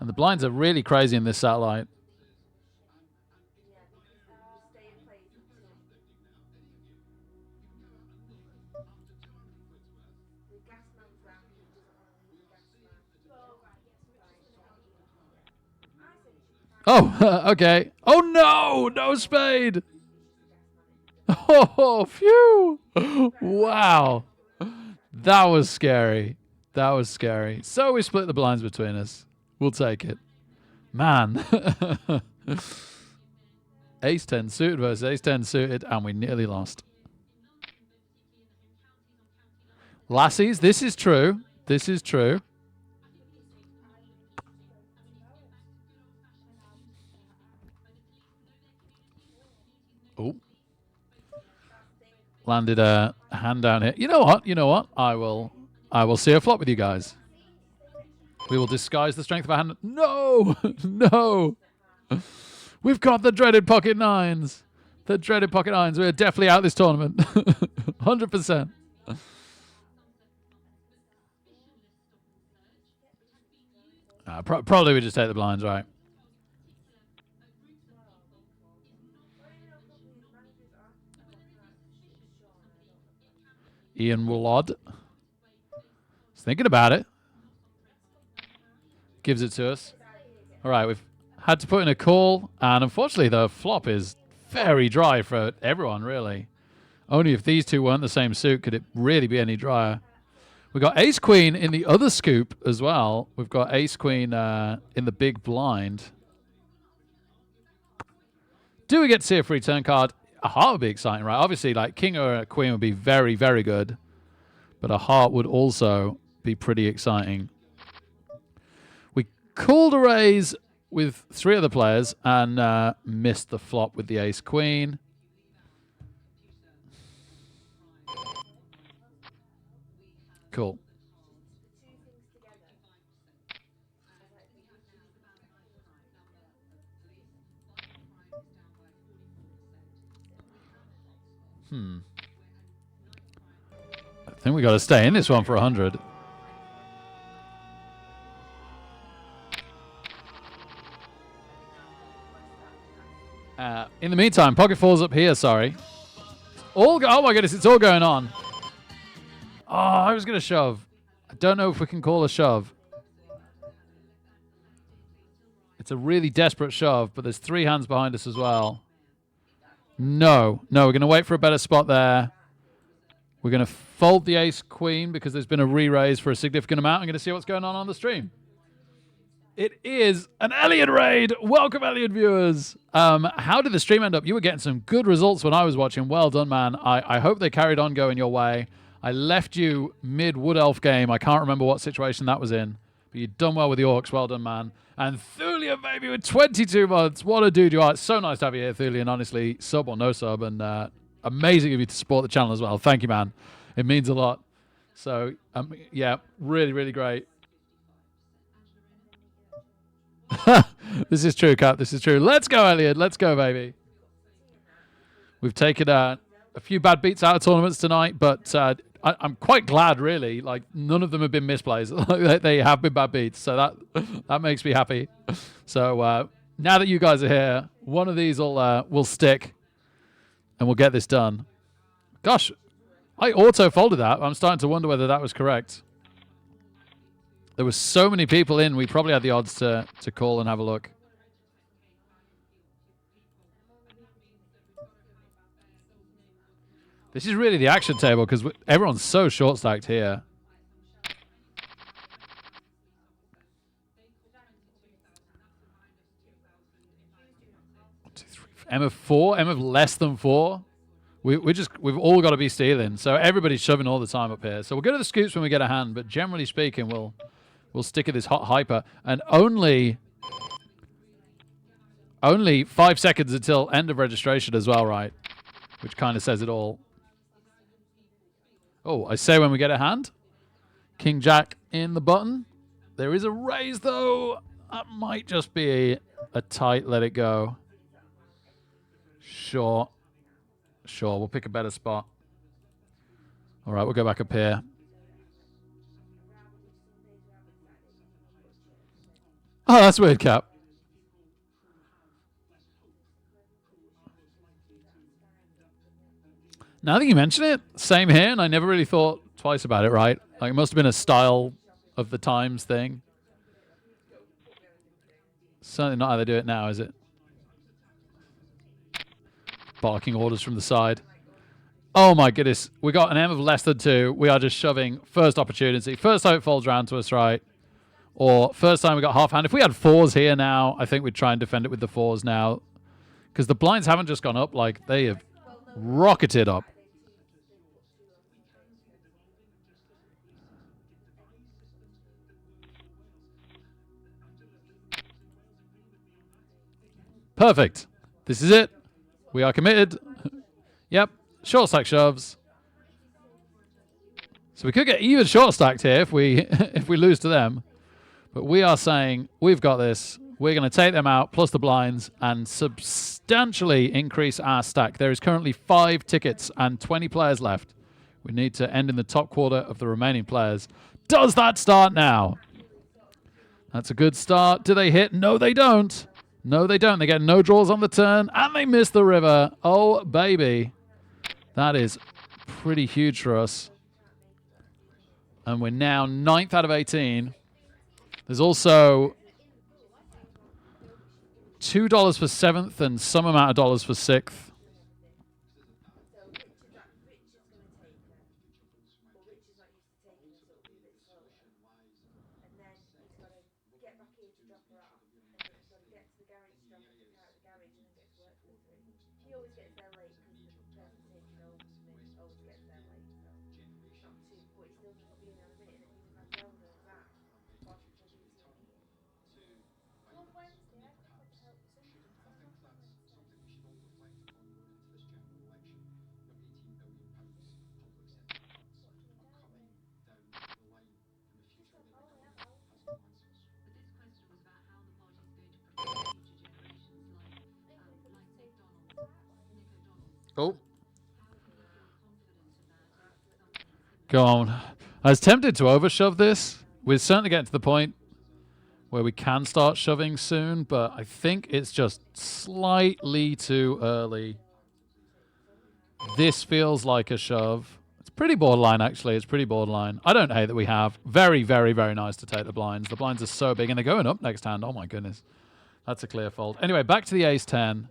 Speaker 1: And the blinds are really crazy in this satellite. Oh, okay. Oh no, no spade. Oh, phew. Wow. That was scary. That was scary. So we split the blinds between us. We'll take it. Man. Ace 10 suited versus ace 10 suited, and we nearly lost. Lassies, this is true. This is true. Oh. Landed a hand down here. You know what? You know what? I will see a flop with you guys. We will disguise the strength of our hand. No! No! We've got the dreaded pocket nines. The dreaded pocket nines. We're definitely out this tournament. 100%. Probably we just take the blinds, right? Ian Woolod is thinking about it. Gives it to us. All right, we've had to put in a call, and unfortunately the flop is very dry for everyone, really. Only if these two weren't the same suit could it really be any drier. We've got ace-queen in the other scoop as well. We've got ace-queen in the big blind. Do we get to see a free turn card? A heart would be exciting, right? Obviously, like king or a queen would be very, very good. But a heart would also be pretty exciting. We called a raise with 3 other players and missed the flop with the ace-queen. Cool. I think we got to stay in this one for 100. In the meantime, pocket fours up here. Sorry. Oh my goodness, it's all going on. Oh, I was going to shove. I don't know if we can call a shove. It's a really desperate shove, but there's 3 hands behind us as well. No, we're going to wait for a better spot there. We're going to fold the ace-queen because there's been a re-raise for a significant amount. I'm going to see what's going on the stream. It is an Elliot raid. Welcome, Elliot viewers. How did the stream end up? You were getting some good results when I was watching. Well done, man. I hope they carried on going your way. I left you mid-Wood Elf game. I can't remember what situation that was in. But you've done well with the Orcs. Well done, man. And Thulian, baby, with 22 months. What a dude you are. It's so nice to have you here, Thulian. Honestly, sub or no sub. And amazing of you to support the channel as well. Thank you, man. It means a lot. So, yeah, really, really great. This is true, Cap. This is true. Let's go, Elliot. Let's go, baby. We've taken a few bad beats out of tournaments tonight, but I'm quite glad, really. Like, none of them have been misplays. They have been bad beats, so that makes me happy. So now that you guys are here, one of these will stick, and we'll get this done. Gosh, I auto-folded that. I'm starting to wonder whether that was correct. There were so many people in, we probably had the odds to call and have a look. This is really the action table because everyone's so short-stacked here. M of 4, M of less than 4. We've all got to be stealing. So everybody's shoving all the time up here. So we'll go to the scoops when we get a hand, but generally speaking, we'll stick at this hot hyper. And only 5 seconds until end of registration as well, right? Which kind of says it all. Oh, I say when we get a hand. King Jack in the button. There is a raise, though. That might just be a tight let it go. Sure. Sure, we'll pick a better spot. All right, we'll go back up here. Oh, that's weird, Cap. Now that you mention it, same here, and I never really thought twice about it, right? Like, it must have been a style of the times thing. Certainly not how they do it now, is it? Barking orders from the side. Oh my goodness. We got an M of less than 2. We are just shoving first opportunity. First time it folds around to us, right? Or first time we got half hand. If we had 4s here now, I think we'd try and defend it with the 4s now. Because the blinds haven't just gone up, like they have rocketed up. Perfect. This is it. We are committed. Yep. Short stack shoves. So we could get even short stacked here if we if we lose to them. But we are saying we've got this. We're going to take them out plus the blinds and substantially increase our stack. There is currently 5 tickets and 20 players left. We need to end in the top quarter of the remaining players. Does that start now? That's a good start. Do they hit? No, they don't. No, they don't. They get no draws on the turn, and they miss the river. Oh, baby. That is pretty huge for us. And we're now 9th out of 18. There's also $2 for 7th and some amount of dollars for 6th. Oh. Go on. I was tempted to overshove this. We're certainly getting to the point where we can start shoving soon, but I think it's just slightly too early. This feels like a shove. It's pretty borderline, actually. It's pretty borderline. I don't hate that we have. Very, very, very nice to take the blinds. The blinds are so big, and they're going up next hand. Oh, my goodness. That's a clear fold. Anyway, back to the ace-10.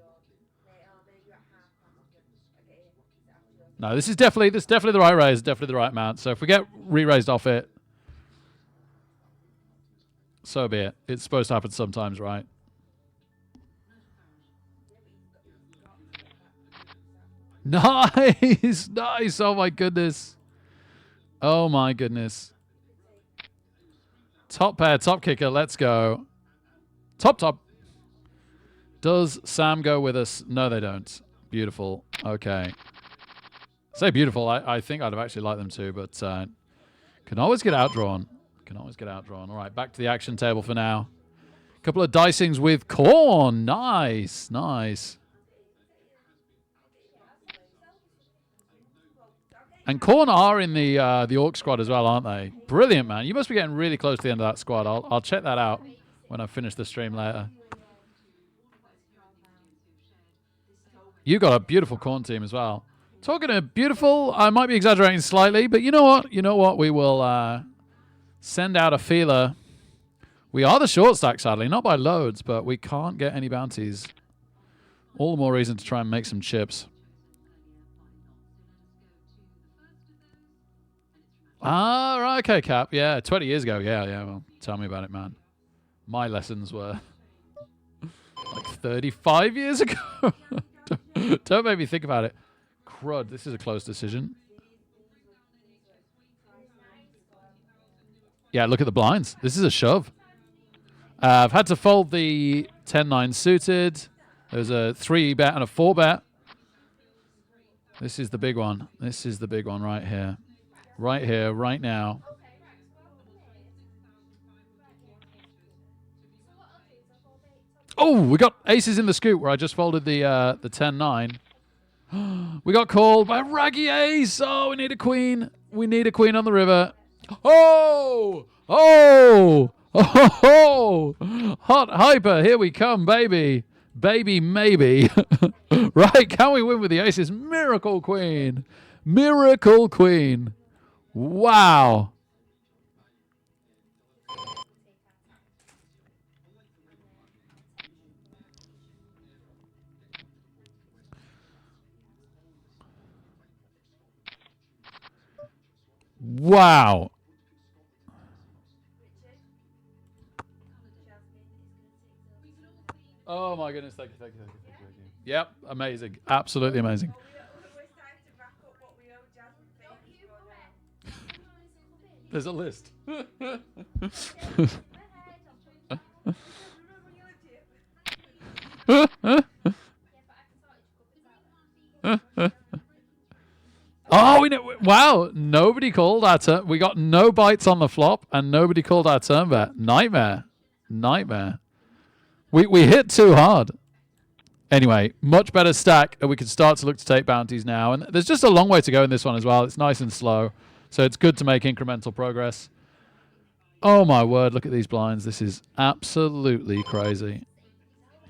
Speaker 1: No, this is definitely the right raise, definitely the right amount. So if we get re-raised off it, so be it. It's supposed to happen sometimes, right? Nice, nice. Oh my goodness. Oh my goodness. Top pair, top kicker. Let's go. Top, top. Does Sam go with us? No, they don't. Beautiful. Okay. Say beautiful. I think I'd have actually liked them to, but can always get outdrawn. Can always get outdrawn. All right, back to the action table for now. A couple of dicings with Corn. Nice, nice. And Corn are in the Orc squad as well, aren't they? Brilliant, man. You must be getting really close to the end of that squad. I'll check that out when I finish the stream later. You got a beautiful Corn team as well. Talking of beautiful, I might be exaggerating slightly, but you know what? You know what? We will send out a feeler. We are the short stack, sadly. Not by loads, but we can't get any bounties. All the more reason to try and make some chips. Ah, right, okay, Cap. Yeah, 20 years ago. Yeah, well, tell me about it, man. My lessons were like 35 years ago. Don't make me think about it. Crud, this is a close decision. Yeah, look at the blinds. This is a shove. I've had to fold the 10-9 suited. There's a 3-bet and a 4-bet. This is the big one. This is the big one right here. Right here, right now.
Speaker 3: Okay, right. So I'll come here. Right, yeah. So what I'll do is I'll fold it.
Speaker 1: Oh, we got aces in the scoop where I just folded the 10-9. We got called by Raggy Ace. Oh, we need a queen. We need a queen on the river. Oh! Oh! Oh! Hot hyper. Here we come, baby. Baby, maybe. Right, can we win with the aces? Miracle queen. Miracle queen. Wow. Wow. Oh my goodness, thank you, thank you, thank you, thank you, thank you. Yep, amazing. Absolutely amazing.
Speaker 2: We're starting to rack up what we owe Jasmine.
Speaker 3: Don't you come in.
Speaker 1: There's a list. Oh, we know, wow, nobody called our turn. We got no bites on the flop and nobody called our turn bet. Nightmare. Nightmare. We hit too hard. Anyway, much better stack, and we can start to look to take bounties now. And there's just a long way to go in this one as well. It's nice and slow, so it's good to make incremental progress. Oh my word, look at these blinds. This is absolutely crazy.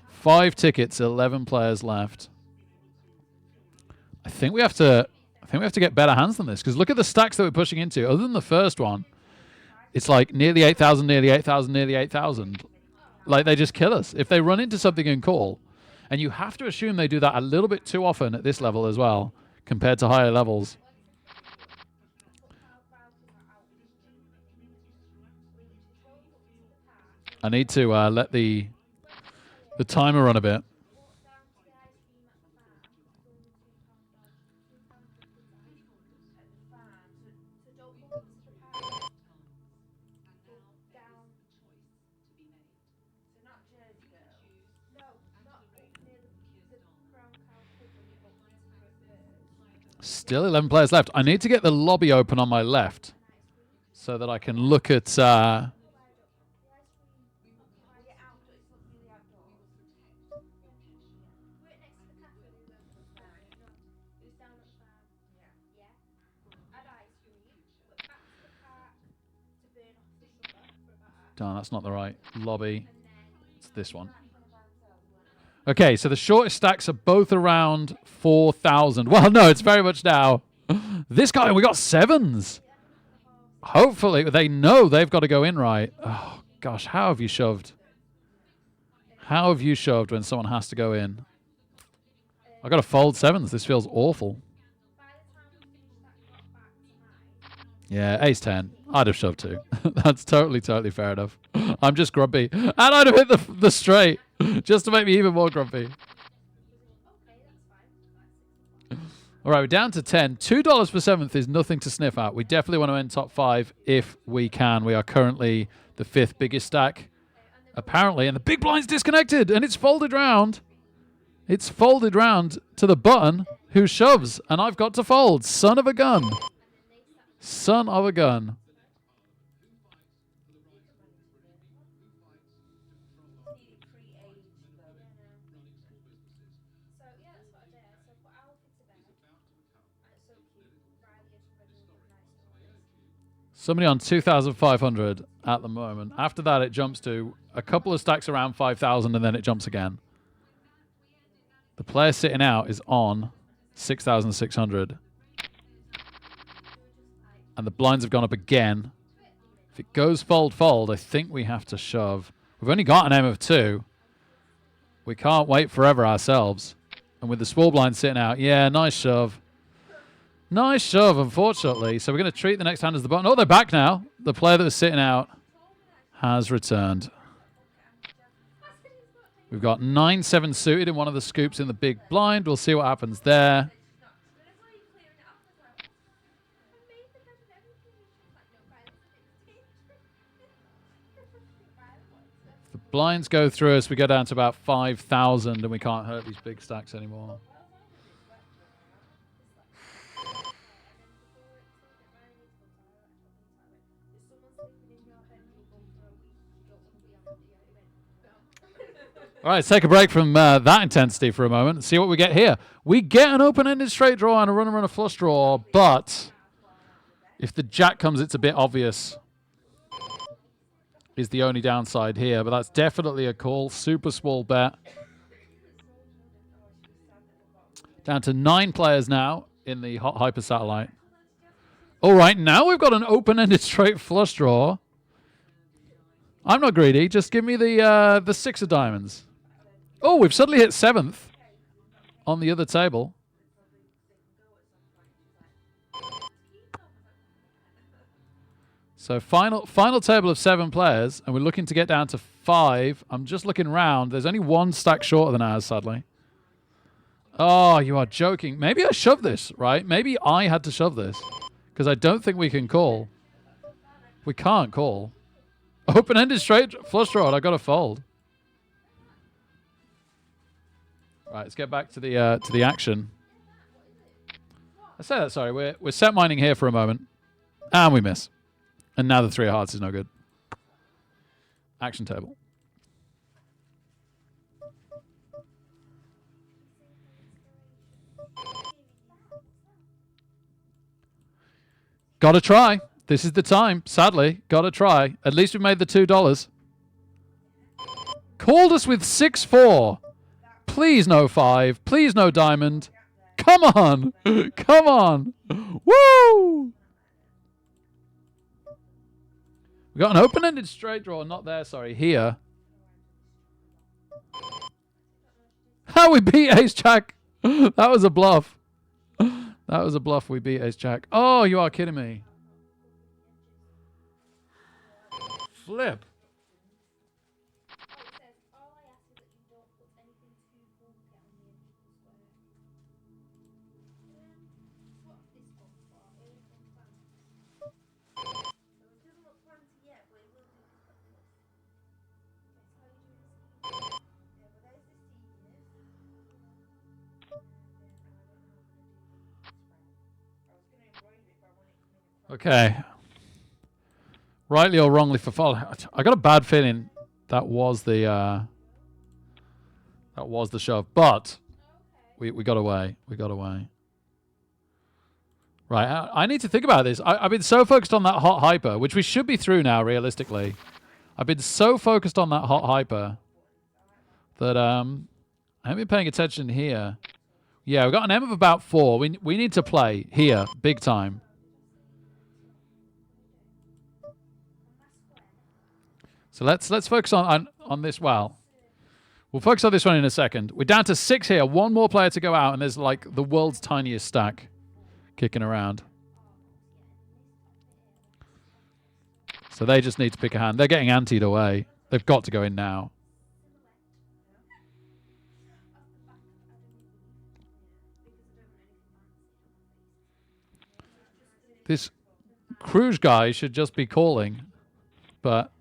Speaker 1: 5 tickets, 11 players left. I think we have to get better hands than this, because look at the stacks that we're pushing into. Other than the first one, it's like nearly 8,000, nearly 8,000, nearly 8,000. Like, they just kill us. If they run into something and call, and you have to assume they do that a little bit too often at this level as well, compared to higher levels. I need to let the timer run a bit. Still 11 players left. I need to get the lobby open on my left so that I can look at... the Darn, that's not the right lobby. It's this one. Okay, so the shortest stacks are both around 4,000. Well, no, it's very much now. This guy, we got 7s. Hopefully, they know they've got to go in right. Oh, gosh, how have you shoved? How have you shoved when someone has to go in? I've got to fold 7s. This feels awful. Yeah, ace 10. I'd have shoved 2. That's totally fair enough. I'm just grumpy. And I'd have hit the straight just to make me even more grumpy. All right, we're down to 10. $2 per 7th is nothing to sniff at. We definitely want to end top 5 if we can. We are currently the 5th biggest stack, apparently. And the big blind's disconnected, and it's folded round. It's folded round to the button who shoves, and I've got to fold. Son of a gun. Son of a gun. Somebody on 2,500 at the moment. After that, it jumps to a couple of stacks around 5,000, and then it jumps again. The player sitting out is on 6,600. And the blinds have gone up again. If it goes fold, fold, I think we have to shove. We've only got an M of 2. We can't wait forever ourselves. And with the small blind sitting out, yeah, nice shove. Nice shove, unfortunately. So we're going to treat the next hand as the button. Oh, they're back now. The player that was sitting out has returned. We've got 9-7 suited in one of the scoops in the big blind. We'll see what happens there. If the blinds go through us, we go down to about 5,000 and we can't hurt these big stacks anymore. All right, let's take a break from that intensity for a moment and see what we get here. We get an open-ended straight draw and a runner and a flush draw, but if the jack comes, it's a bit obvious. Is the only downside here, but that's definitely a call. Super small bet. Down to 9 players now in the hot hyper satellite. All right, now we've got an open-ended straight flush draw. I'm not greedy. Just give me the 6 of diamonds. Oh, we've suddenly hit 7th on the other table. So final table of 7 players, and we're looking to get down to 5. I'm just looking round. There's only 1 stack shorter than ours, sadly. Oh, you are joking. Maybe I shoved this, right? Maybe I had to shove this, because I don't think we can call. We can't call. Open-ended straight flush draw, and I got to fold. Right, let's get back to the action. I say that, sorry. We're set mining here for a moment, and we miss. And now the 3 of hearts is no good. Action table. Gotta try. This is the time. Sadly, gotta try. At least we made the $2. Called us with 6-4. Please no 5. Please no diamond. Come on. Come on. Woo! We got an open-ended straight draw. Not there, sorry. Here. How we beat Ace-Jack. That was a bluff. That was a bluff. We beat Ace-Jack. Oh, you are kidding me. Flip. Okay. Rightly or wrongly for fall. I got a bad feeling that was the shove, but we got away. We got away. Right. I need to think about this. I've been so focused on that hot hyper, which we should be through now, realistically. I've been so focused on that hot hyper that I haven't been paying attention here. Yeah, we've got an M of about 4. We need to play here, big time. So let's focus on this. Well, we'll focus on this one in a second. We're down to 6 here. 1 more player to go out, and there's like the world's tiniest stack kicking around. So they just need to pick a hand. They're getting anteed away. They've got to go in now. This Cruise guy should just be calling, but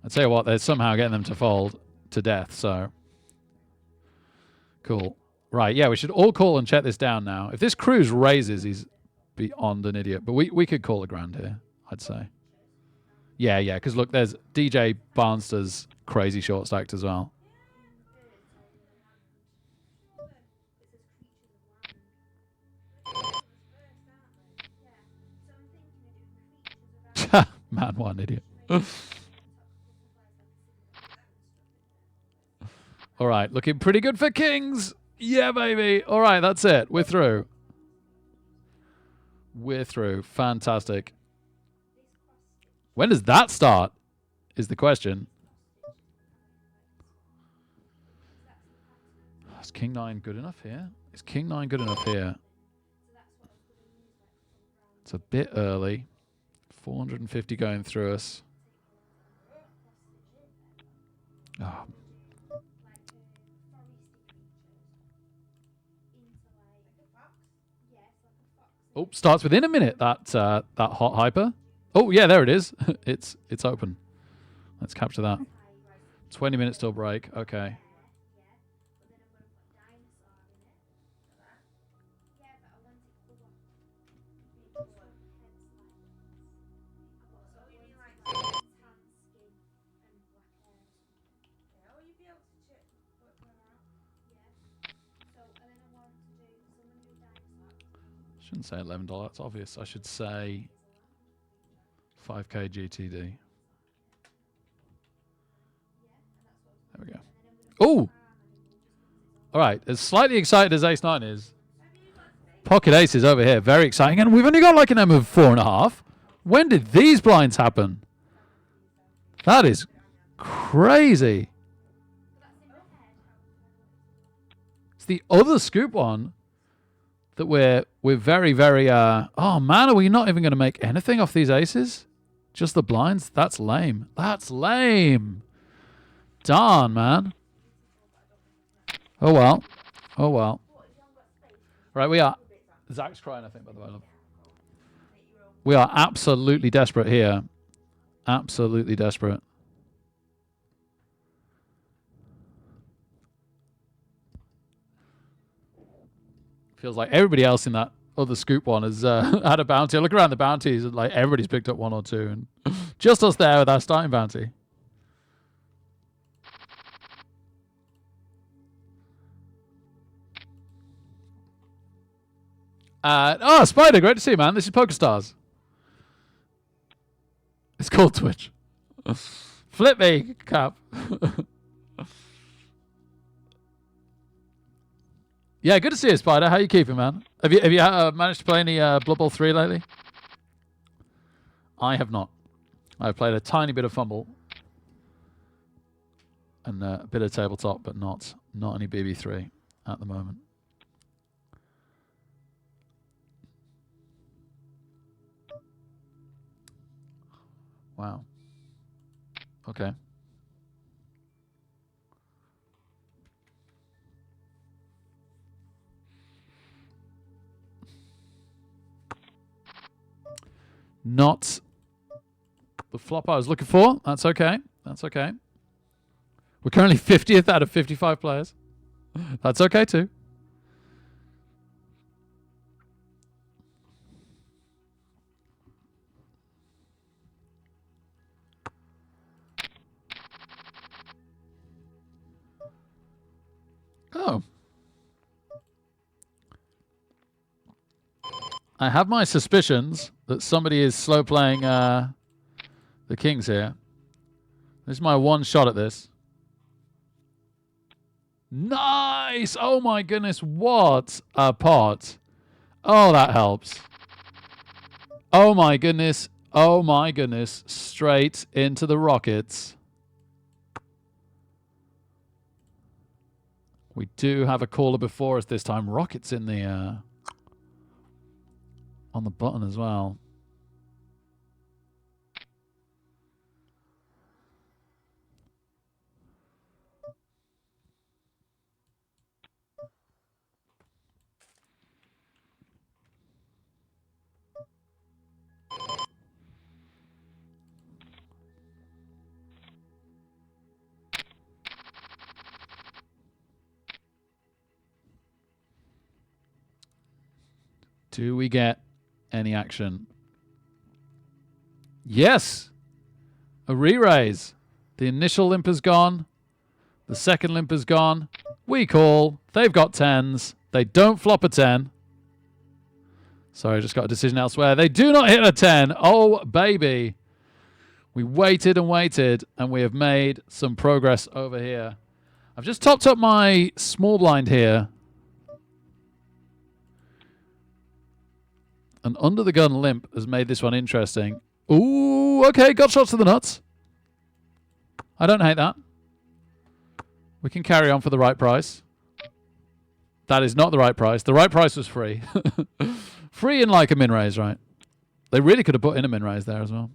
Speaker 1: I tell you what, they're somehow getting them to fold to death, so. Cool. Right, yeah, we should all call and check this down now. If this Cruise raises, he's beyond an idiot. But we could call a grand here, I'd say. Yeah, because look, there's DJ Barnster's crazy short stacked as well. Man, what an idiot. All right, looking pretty good for kings. Yeah, baby. All right, that's it. We're through. We're through. Fantastic. When does that start is the question. Is king 9 good enough here? Is king 9 good enough here? It's a bit early. 450 going through us. Oh. Oh, starts within a minute, that hot hyper. Oh, yeah, there it is. It's open. Let's capture that. 20 minutes till break. Okay. Shouldn't say $11. It's obvious. I should say 5K GTD. There we go. Oh! All right. As slightly excited as Ace 9 is, Pocket Ace is over here. Very exciting. And we've only got like an M of 4.5. When did these blinds happen? That is crazy. It's the other scoop one that we're very, very... oh, man, are we not even going to make anything off these aces? Just the blinds? That's lame. That's lame. Darn, man. Oh, well. Oh, well. Right, we are... Zach's crying, I think, by the way. We are absolutely desperate here. Absolutely desperate. Feels like everybody else in that other scoop one has had a bounty. I look around the bounties and like everybody's picked up one or two, and just us there with our starting bounty. Oh, Spider, great to see you, man. This is PokerStars. It's called Twitch. Flip me, Cap. Yeah, good to see you, Spider. How you keeping, man? Have you managed to play any Blood Bowl 3 lately? I have not. I've played a tiny bit of Fumble and a bit of tabletop, but not any BB3 at the moment. Wow. Okay. Not the flop I was looking for. That's okay. That's okay. We're currently 50th out of 55 players. That's okay too. Oh. I have my suspicions that somebody is slow playing the kings here. This is my one shot at this. Nice! Oh my goodness, what a pot. Oh, that helps. Oh my goodness. Oh my goodness. Straight into the rockets. We do have a caller before us this time. Rockets in the... on the button as well. Do we get any action? Yes! A re-raise. The initial limp is gone. The second limp is gone. We call. They've got 10s. They don't flop a 10. Sorry, I just got a decision elsewhere. They do not hit a 10. Oh, baby. We waited and waited, and we have made some progress over here. I've just topped up my small blind here. An under the gun limp has made this one interesting. Ooh, okay, got shots to the nuts. I don't hate that. We can carry on for the right price. That is not the right price. The right price was free. Free in like a min raise, right? They really could have put in a min raise there as well.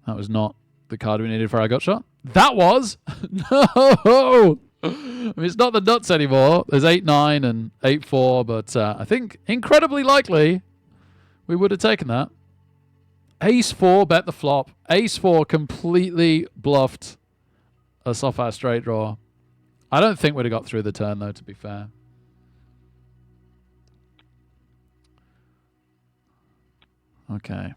Speaker 1: That was not the card we needed for our gut shot. That was. No! I mean, it's not the nuts anymore. There's 8-9 and 8-4, but I think incredibly likely we would have taken that. Ace-4 bet the flop. Ace-4 completely bluffed us off our straight draw. I don't think we'd have got through the turn, though, to be fair. Okay.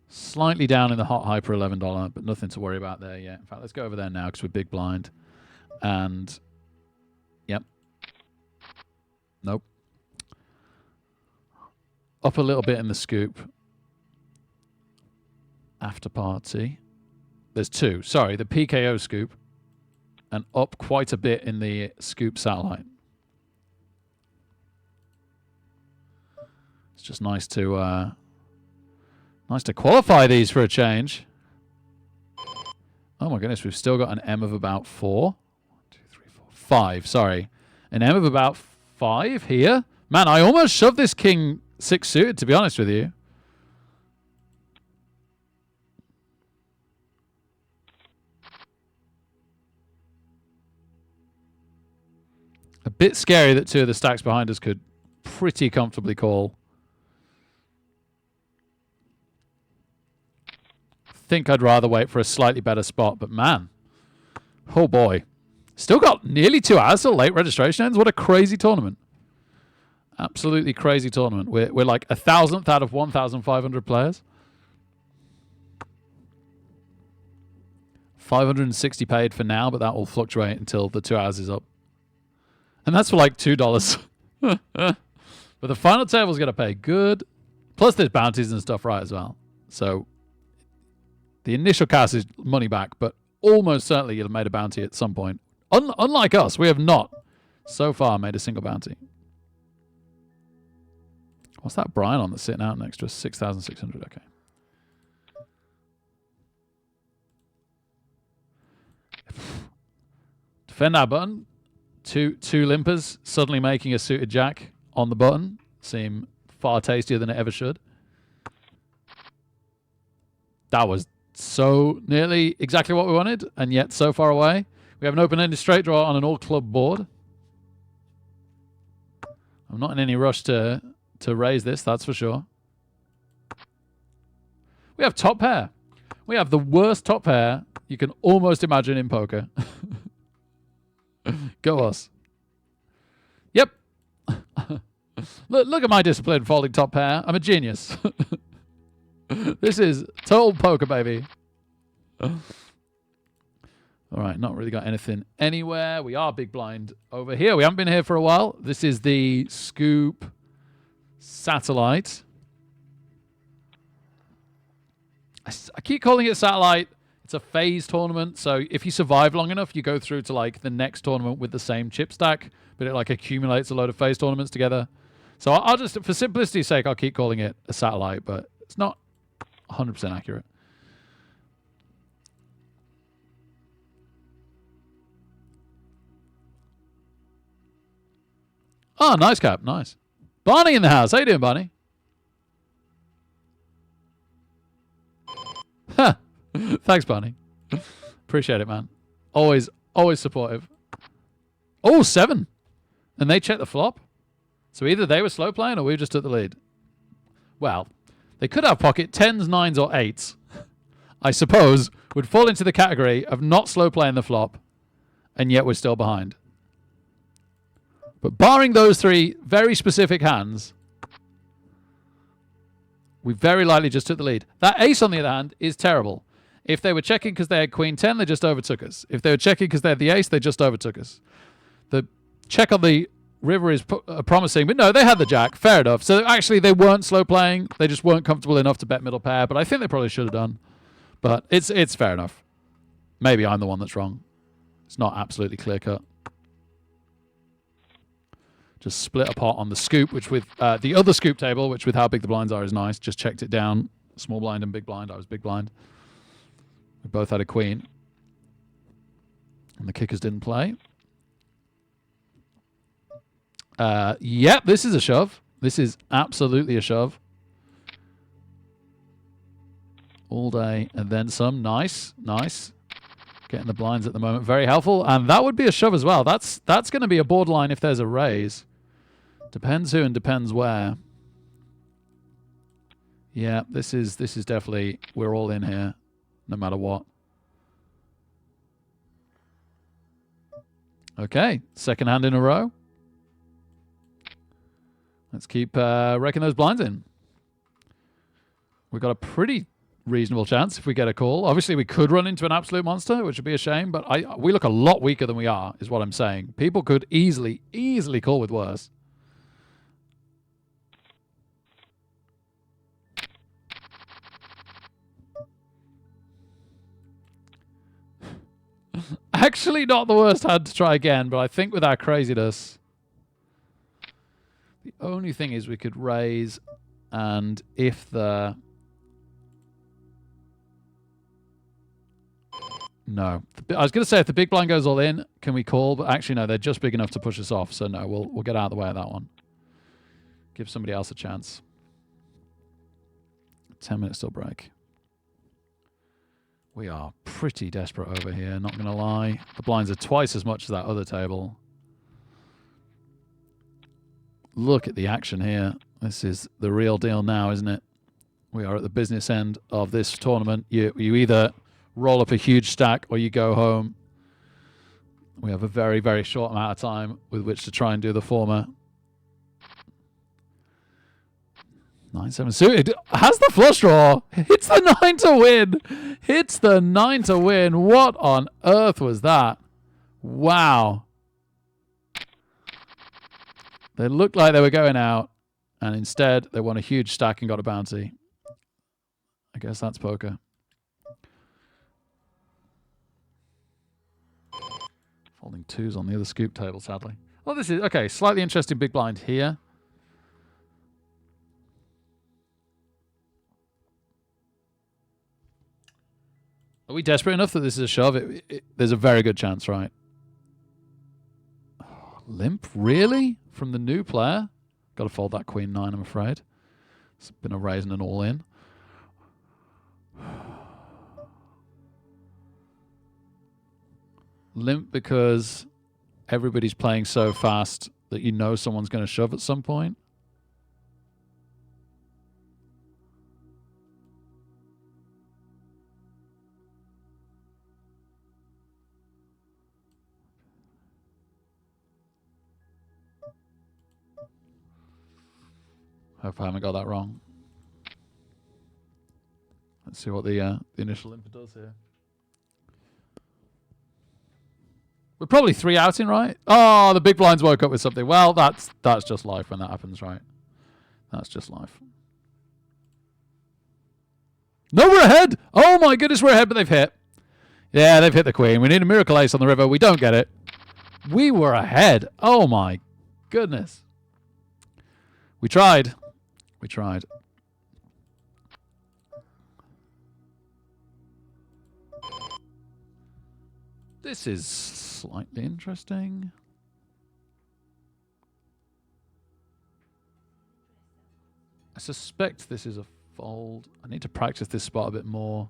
Speaker 1: Slightly down in the hot hyper $11, but nothing to worry about there yet. In fact, let's go over there now because we're big blind. And, yep, Nope. Up a little bit in the scoop. After party. There's two. Sorry, the PKO scoop. And up quite a bit in the scoop satellite. It's just nice to qualify these for a change. Oh my goodness, we've still got an M of about 4. 1, 2, 3, 4, 5. Sorry, an M of about 5 here. Man, I almost shoved this king 6 suited, to be honest with you. A bit scary that 2 of the stacks behind us could pretty comfortably call. Think I'd rather wait for a slightly better spot, but man, oh boy. Still got nearly 2 hours till late registration ends. What a crazy tournament. Absolutely crazy tournament. We're like 1,000th out of 1,500 players. 560 paid for now, but that will fluctuate until the 2 hours is up. And that's for like $2. But the final table's going to pay good. Plus there's bounties and stuff right as well. So the initial cast is money back, but almost certainly you'll have made a bounty at some point. Unlike us, we have not so far made a single bounty. What's that Brian on that's sitting out next to us? 6,600, okay. Defend our button. Two limpers suddenly making a suited jack on the button. Seem far tastier than it ever should. That was so nearly exactly what we wanted, and yet so far away. We have an open-ended straight draw on an all-club board. I'm not in any rush to raise this, that's for sure. We have top pair. We have the worst top pair you can almost imagine in poker. Go us. Yep. Look at my discipline folding top pair. I'm a genius. This is total poker, baby. All right, not really got anything anywhere. We are big blind over here. We haven't been here for a while. This is the scoop satellite. I keep calling it satellite. It's a phase tournament, so if you survive long enough, you go through to like the next tournament with the same chip stack, but it like accumulates a load of phase tournaments together. So I'll just, for simplicity's sake, I'll keep calling it a satellite, but it's not 100% accurate. Oh, nice cap, nice. Barney in the house. How you doing, Barney? Huh. Thanks, Barney. Appreciate it, man. Always supportive. Oh, 7. And they checked the flop. So either they were slow playing or we just took the lead. Well, they could have pocket 10s, 9s, or 8s. I suppose would fall into the category of not slow playing the flop, and yet we're still behind. But barring those 3 very specific hands, we very likely just took the lead. That ace, on the other hand, is terrible. If they were checking because they had queen 10, they just overtook us. If they were checking because they had the ace, they just overtook us. The check on the river is promising, but no, they had the jack. Fair enough. So actually, they weren't slow playing. They just weren't comfortable enough to bet middle pair, but I think they probably should have done. But it's fair enough. Maybe I'm the one that's wrong. It's not absolutely clear cut. Just split apart on the scoop, which with the other scoop table, which with how big the blinds are is nice. Just checked it down. Small blind and big blind. I was big blind. We both had a queen. And the kickers didn't play. Yep, this is a shove. This is absolutely a shove. All day and then some. Nice, nice. Getting the blinds at the moment. Very helpful. And that would be a shove as well. That's going to be a borderline if there's a raise. Depends who and depends where. Yeah, this is definitely, we're all in here, no matter what. Okay, second hand in a row. Let's keep wrecking those blinds in. We've got a pretty reasonable chance if we get a call. Obviously, we could run into an absolute monster, which would be a shame, but we look a lot weaker than we are, is what I'm saying. People could easily call with worse. actually not the worst hand to try again, but I think with our craziness, the only thing is we could raise, and if the... No. I was going to say, if the big blind goes all in, can we call? But actually, no, they're just big enough to push us off. So no, we'll get out of the way of that one. Give somebody else a chance. 10 minutes till break. We are pretty desperate over here, not going to lie. The blinds are twice as much as that other table. Look at the action here. This is the real deal now, isn't it? We are at the business end of this tournament. You either roll up a huge stack or you go home. We have a very, very short amount of time with which to try and do the former. 9-7 suited. Has the flush draw. Hits the 9 to win. Hits the 9 to win. What on earth was that? Wow. They looked like they were going out, and instead they won a huge stack and got a bounty. I guess that's poker. Folding 2s on the other scoop table, sadly. Oh, this is... Okay, slightly interesting big blind here. Are we desperate enough that this is a shove? There's a very good chance, right? Oh, limp? Really? From the new player? Got to fold that queen 9, I'm afraid. It's been a raise and an all in. Limp because everybody's playing so fast that you know someone's going to shove at some point. Hope I haven't got that wrong. Let's see what the initial input does here. We're probably 3 out in, right? Oh, the big blinds woke up with something. Well, that's just life when that happens, right? That's just life. No, we're ahead. Oh my goodness, we're ahead, but they've hit. Yeah, they've hit the queen. We need a miracle ace on the river. We don't get it. We were ahead. Oh my goodness. We tried. We tried. This is slightly interesting. I suspect this is a fold. I need to practice this spot a bit more.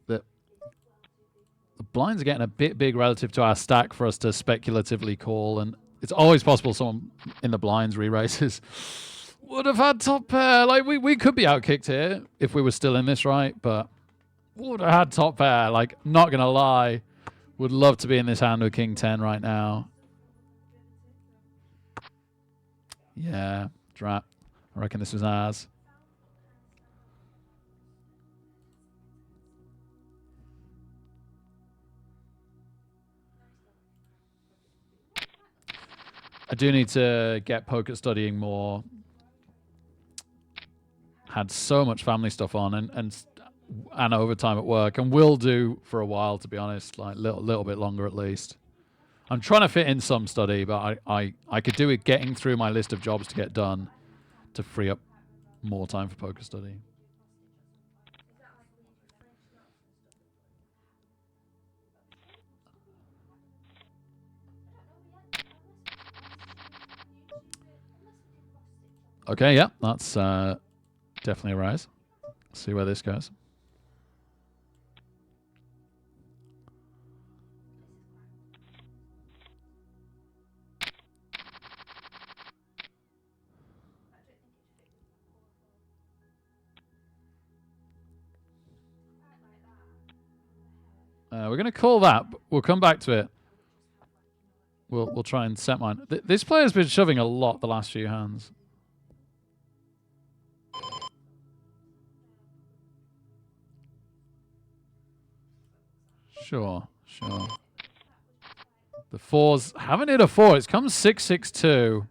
Speaker 1: The blinds are getting a bit big relative to our stack for us to speculatively call, and it's always possible someone in the blinds re-raises would have had top pair. Like, we could be outkicked here if we were still in this, right? But would have had top pair. Like, not going to lie. Would love to be in this hand with king 10 right now. Yeah, drat. I reckon this was ours. I do need to get poker studying more. Had so much family stuff on and overtime at work, and will do for a while, to be honest, like little bit longer at least. I'm trying to fit in some study, but I could do it getting through my list of jobs to get done to free up more time for poker study. Okay, yeah, that's definitely a rise. See where this goes. We're going to call that. But we'll come back to it. We'll try and set mine. This player's been shoving a lot the last few hands. Sure. The 4s haven't hit a 4. It's come 6-6-2.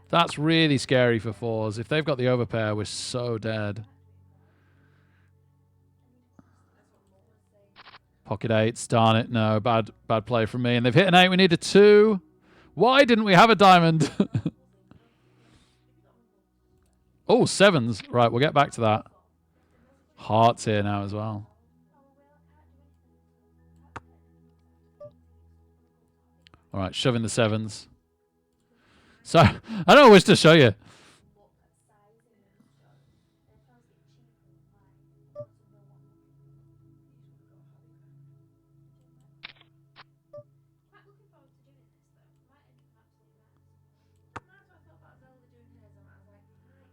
Speaker 1: That's really scary for 4s. If they've got the overpair, we're so dead. Pocket eights. Darn it. No, bad play from me. And they've hit an 8. We need a 2. Why didn't we have a diamond? Oh, 7s. Right, we'll get back to that. Hearts here now as well. All right, shoving the 7s. So, I don't wish to show you.
Speaker 3: Quite looking forward to doing this though. Might end up absolutely mad.
Speaker 2: That's what I thought about Zelda doing hers, and I was like, right.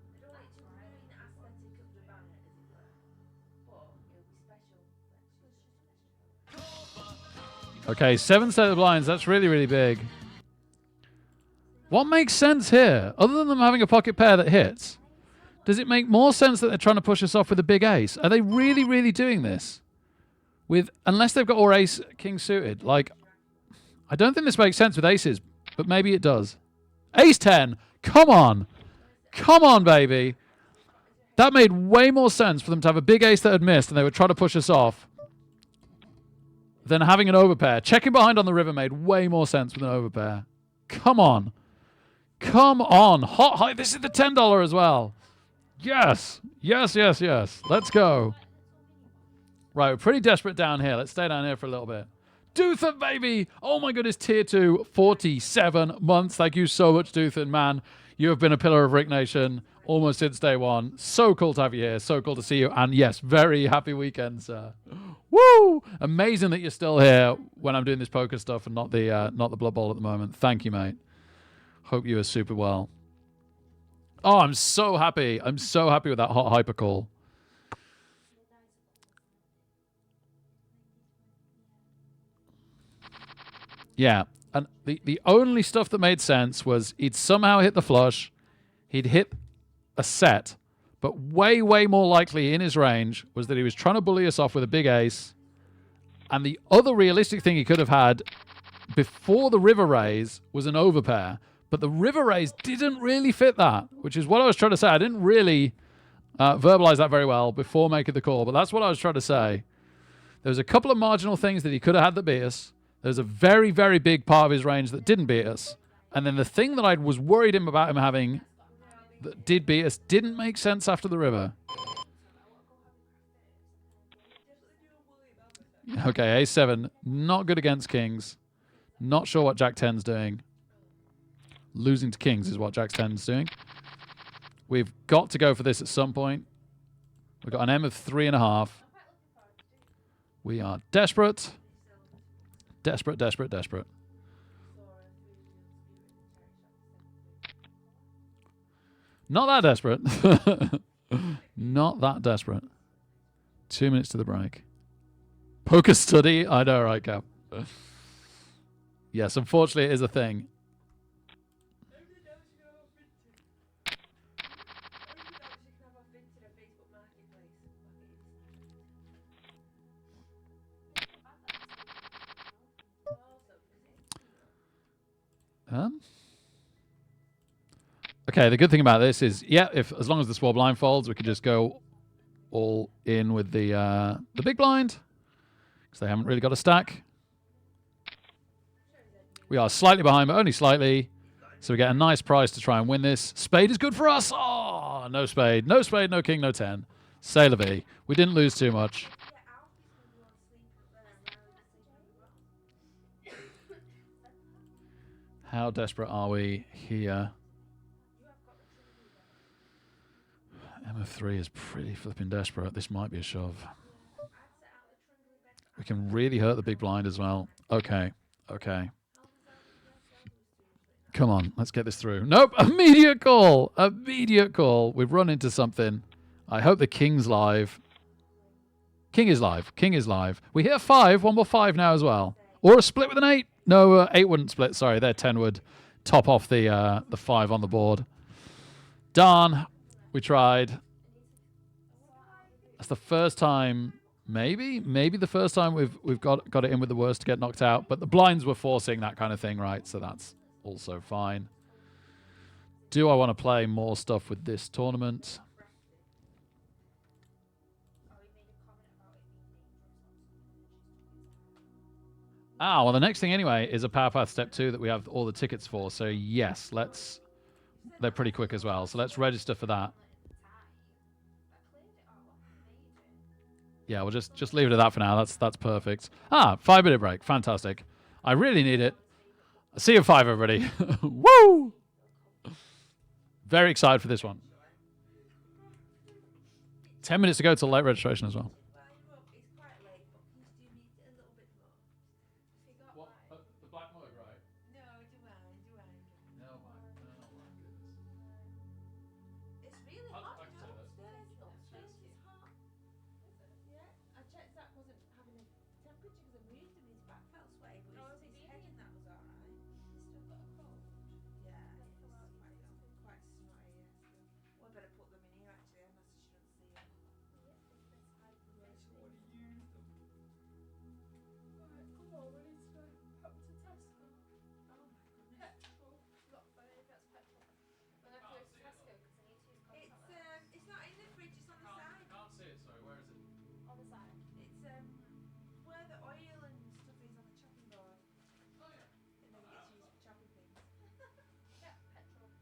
Speaker 2: I don't like to ruin the aesthetic of the banner, as it were. But it'll be special.
Speaker 1: Okay, 7 set of blinds. That's really, really big. What makes sense here? Other than them having a pocket pair that hits, does it make more sense that they're trying to push us off with a big ace? Are they really, really doing this? Unless they've got all ace king suited. Like, I don't think this makes sense with aces, but maybe it does. Ace 10. Come on. Come on, baby. That made way more sense for them to have a big ace that had missed and they would try to push us off than having an overpair. Checking behind on the river made way more sense with an overpair. Come on. Come on. Hot high. This is the $10 as well. Yes. Yes, yes, yes. Let's go. Right, we're pretty desperate down here. Let's stay down here for a little bit. Duthan, baby. Oh, my goodness. Tier 2, 47 months. Thank you so much, Duthan, man. You have been a pillar of Rick Nation almost since day one. So cool to have you here. So cool to see you. And yes, very happy weekend, sir. Woo! Amazing that you're still here when I'm doing this poker stuff and not the Blood Bowl at the moment. Thank you, mate. Hope you are super well. Oh, I'm so happy. I'm so happy with that hot hyper call. Yeah. And the only stuff that made sense was he'd somehow hit the flush. He'd hit a set. But way, way more likely in his range was that he was trying to bully us off with a big ace. And the other realistic thing he could have had before the river raise was an overpair. But the river raise didn't really fit that, which is what I was trying to say. I didn't really verbalize that very well before making the call, but that's what I was trying to say. There was a couple of marginal things that he could have had that beat us. There's a very, very big part of his range that didn't beat us. And then the thing that I was worried about him having that did beat us didn't make sense after the river. Okay, A7, not good against kings. Not sure what Jack 10's doing. Losing to kings is what Jack 10's doing. We've got to go for this at some point. We've got an M of 3.5. We are desperate. Desperate, desperate, desperate. Not that desperate. Not that desperate. 2 minutes to the break. Poker study? I know, right, Cap? Yes, unfortunately it is a thing. Okay, the good thing about this is, yeah, as long as the small blind folds, we can just go all in with the big blind because they haven't really got a stack. We are slightly behind, but only slightly. So we get a nice price to try and win this. Spade is good for us. Oh, no spade. No spade, no king, no 10. C'est la vie. We didn't lose too much. How desperate are we here? M3 is pretty flipping desperate. This might be a shove. We can really hurt the big blind as well. Okay. Okay. Come on. Let's get this through. Nope. Immediate call. Immediate call. We've run into something. I hope the king's live. King is live. King is live. We hit a 5. One more 5 now as well. Or a split with an 8. No, 8 wouldn't split. Sorry, their 10 would top off the 5 on the board. Darn. We tried. That's the first time, maybe the first time we've got it in with the worst to get knocked out. But the blinds were forcing that kind of thing, right? So that's also fine. Do I want to play more stuff with this tournament? Ah, well, the next thing anyway is a Power Path Step 2 that we have all the tickets for. So yes, let's. They're pretty quick as well. So let's register for that. Yeah, we'll just leave it at that for now. That's perfect. Ah, 5 minute break. Fantastic. I really need it. See you at 5, everybody. Woo! Very excited for this one. 10 minutes to go till late registration as well.
Speaker 2: Well, you're up. It's quite late, but can you do me a little bit more?
Speaker 1: What? The black mug, right?
Speaker 2: No, do I?
Speaker 1: No, my goodness.
Speaker 2: It's really
Speaker 1: I
Speaker 2: hot,
Speaker 1: can
Speaker 2: you
Speaker 1: say
Speaker 2: know.
Speaker 1: that.
Speaker 2: Upstairs
Speaker 1: Cheers.
Speaker 2: is hot. Yeah, I checked Zach wasn't having a temperature because I moved him. His back felt sweaty, but his head and that was alright. Yeah, he's quite snotty. Yeah, still. Well, I better put them in here actually, unless I shouldn't see them.
Speaker 3: Alright, come on, we need to go up to Tesco.
Speaker 2: Oh my goodness.
Speaker 3: Petrol. Not fair, that's petrol. We're going to go to Tesco because I need to use contact lenses.
Speaker 2: It's not in the fridge. It's on the side.
Speaker 1: Can't see it, sorry. Where is it?
Speaker 3: On the side.
Speaker 2: It's where the oil and stuff is on the chopping board.
Speaker 1: Oh, yeah.
Speaker 2: And then it gets used for chopping things.
Speaker 3: Yeah, petrol.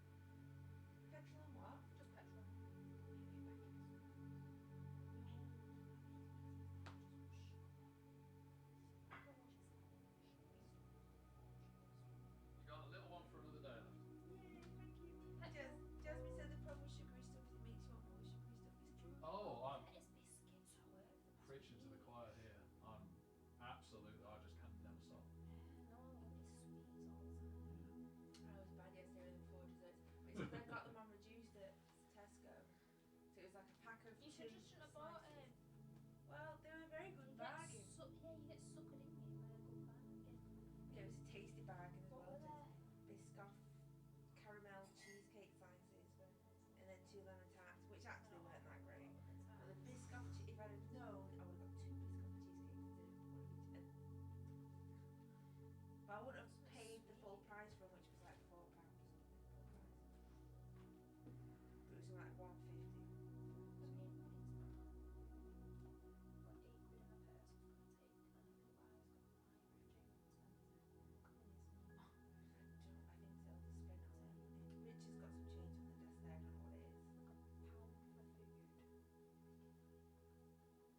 Speaker 2: Petrol and what?
Speaker 3: Just petrol.
Speaker 1: You got a little one for another day left.
Speaker 2: Yay, thank you. Jasmine said the problem with sugary stuff is it makes you want more sugary stuff. It's true.
Speaker 1: Oh, I'm
Speaker 3: It's biscuits, I work for them.
Speaker 1: preaching to the choir here. I'm absolutely. I just can never stop.
Speaker 3: No, I want these sweets all the time.
Speaker 2: I was bad yesterday with the 4 desserts. But it's 'cause I got them on reduced at Tesco. So it was like a pack of
Speaker 3: You
Speaker 2: 2
Speaker 3: should just shouldn't have bought
Speaker 2: slices. Well, they were a very good
Speaker 3: You
Speaker 2: bargain.
Speaker 3: get you get suckered in you by a good bargain.
Speaker 2: Yeah, it was a tasty bargain as
Speaker 3: What
Speaker 2: well.
Speaker 3: were they?
Speaker 2: Biscoff caramel cheesecake slices and then 2 lemon tarts, which actually weren't that great. But the Biscoff, if I'd have known, I would have got 2 Biscoff cheesecakes instead of 1 of each. But I wouldn't have paid the full price for them, which was like £4 or something. Full price. But it was like 150.
Speaker 3: The main money's not. But £8 in a purse is going to take otherwise got like
Speaker 2: I think Zelda spent on her money. Rich has got some change on the desk there, I don't know what it is.
Speaker 3: £1 for food.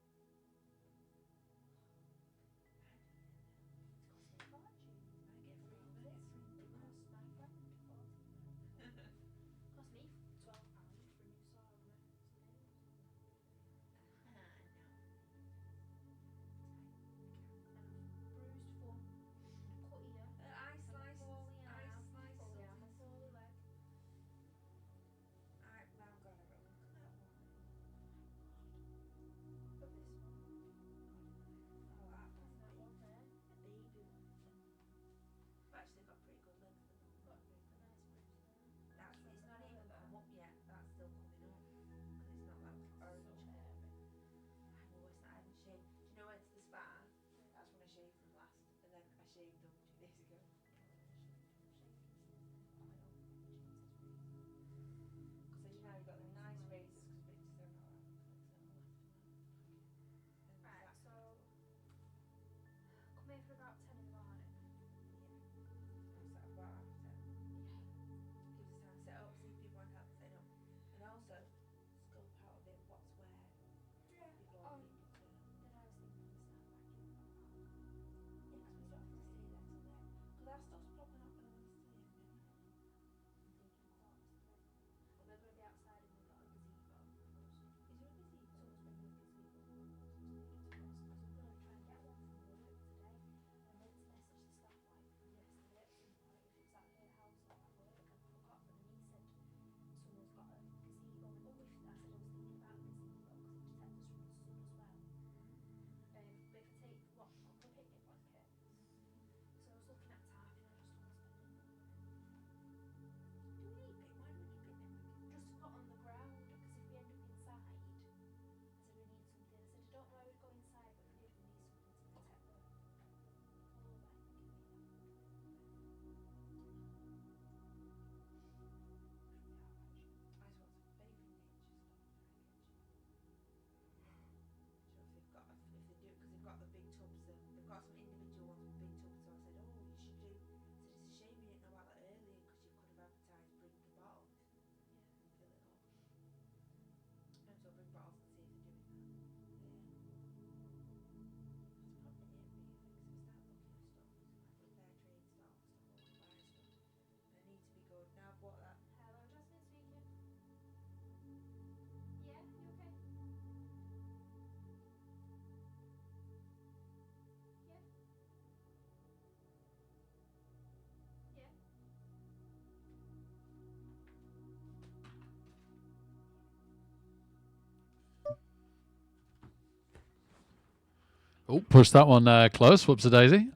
Speaker 1: Oh, push that one close. Whoops a daisy.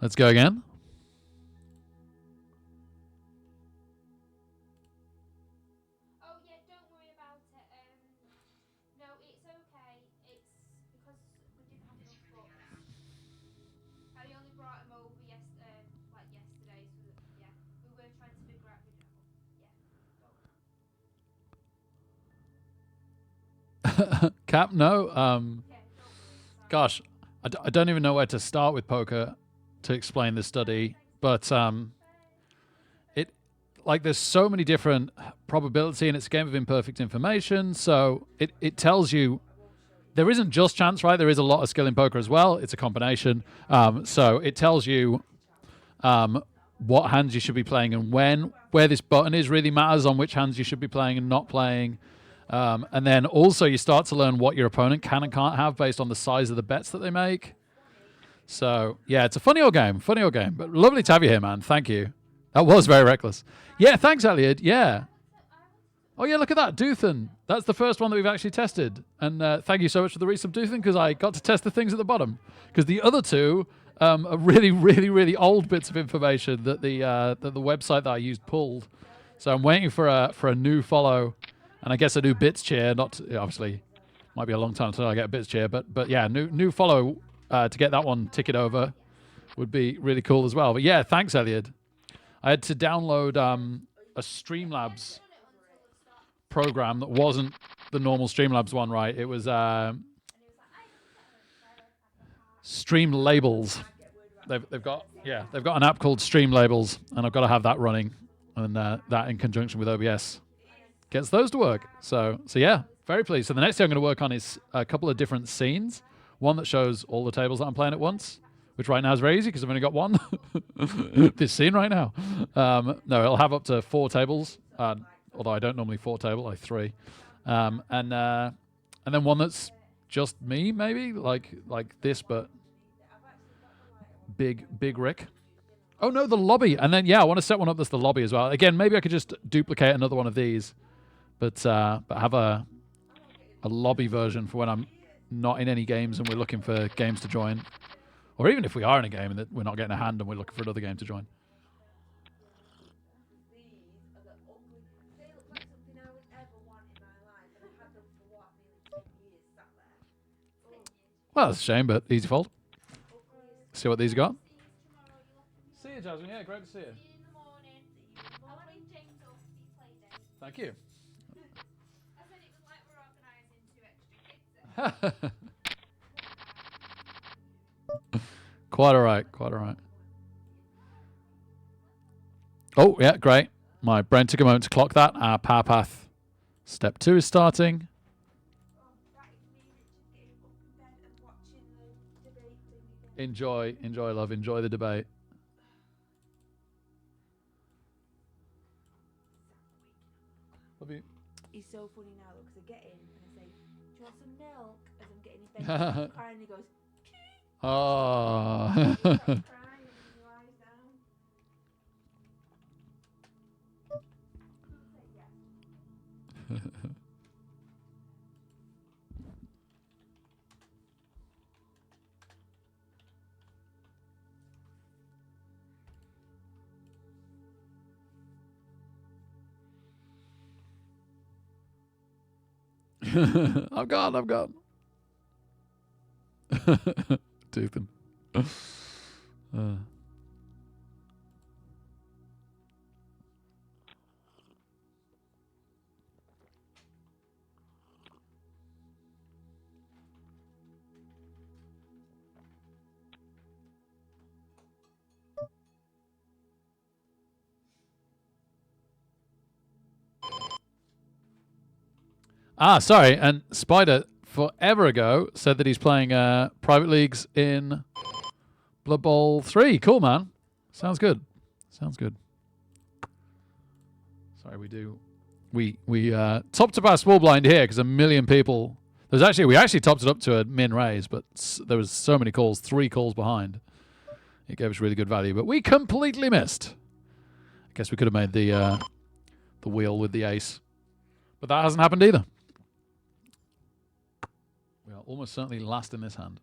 Speaker 1: Let's go again.
Speaker 3: Oh yeah, don't worry about it. No, it's okay. It's because we didn't have enough books. I only brought them over yesterday, so that, yeah, we were trying to figure out. Yeah, don't.
Speaker 1: Cap, no.
Speaker 3: Yeah, don't worry. Sorry.
Speaker 1: Gosh, I don't even know where to start with poker to explain the study, but like there's so many different probability, and it's a game of imperfect information. So it tells you there isn't just chance, right? There is a lot of skill in poker as well. It's a combination. So it tells you what hands you should be playing and when. Where this button is really matters on which hands you should be playing and not playing. And then also you start to learn what your opponent can and can't have based on the size of the bets that they make. So, yeah, it's a funny old game. But lovely to have you here, man. Thank you. That was very reckless. Yeah, thanks, Elliot. Yeah. Oh, yeah, look at that. Duthan. That's the first one that we've actually tested. And thank you so much for the resub, Duthan, because I got to test the things at the bottom. Because the other two are really, really, really old bits of information that the website that I used pulled. So I'm waiting for a new follow, and I guess a new bits chair. Not obviously, might be a long time until I get a bits chair, but yeah, new follow to get that one ticket over would be really cool as well. But yeah, thanks, Elliot. I had to download a Streamlabs program that wasn't the normal Streamlabs one, right? It was Stream Labels. They've got an app called Stream Labels, and I've got to have that running, and that in conjunction with OBS gets those to work. So yeah, very pleased. So the next thing I'm going to work on is a couple of different scenes. One that shows all the tables that I'm playing at once, which right now is very easy because I've only got one. This scene right now. No, it'll have up to 4 tables. Although I don't normally 4 table, I 3. And then one that's just me, maybe like this, but big Rick. Oh no, the lobby. And then I want to set one up that's the lobby as well. Again, maybe I could just duplicate another one of these, but have a lobby version for when I'm not in any games and we're looking for games to join, or even if we are in a game and that we're not getting a hand and we're looking for another game to join. Well, that's a shame, but easy fold. See what these got. See you, Jasmine. Yeah, great to see you.
Speaker 3: See you in the morning. I'll bring James up for your play day.
Speaker 1: Thank you.
Speaker 3: I said it was like we're organising 2 extra kids.
Speaker 1: Quite all right. Oh, yeah, great. My brain took a moment to clock that. Our power path step 2 is starting. Enjoy, love. Enjoy the debate. Love you.
Speaker 2: He's so funny now because I get in and I say, "Do you want some milk?" As I'm getting in bed, he's crying. He goes,
Speaker 1: Oh.
Speaker 2: crying and he lies down.
Speaker 1: I've gone. Toothin. Sorry. And Spider, forever ago, said that he's playing private leagues in Blood Bowl 3. Cool, man. Sounds good. Sorry, we topped up our small blind here because a million people. We actually topped it up to a min raise, but there was so many calls, 3 calls behind. It gave us really good value, but we completely missed. I guess we could have made the wheel with the ace, but that hasn't happened either. We are almost certainly last in this hand.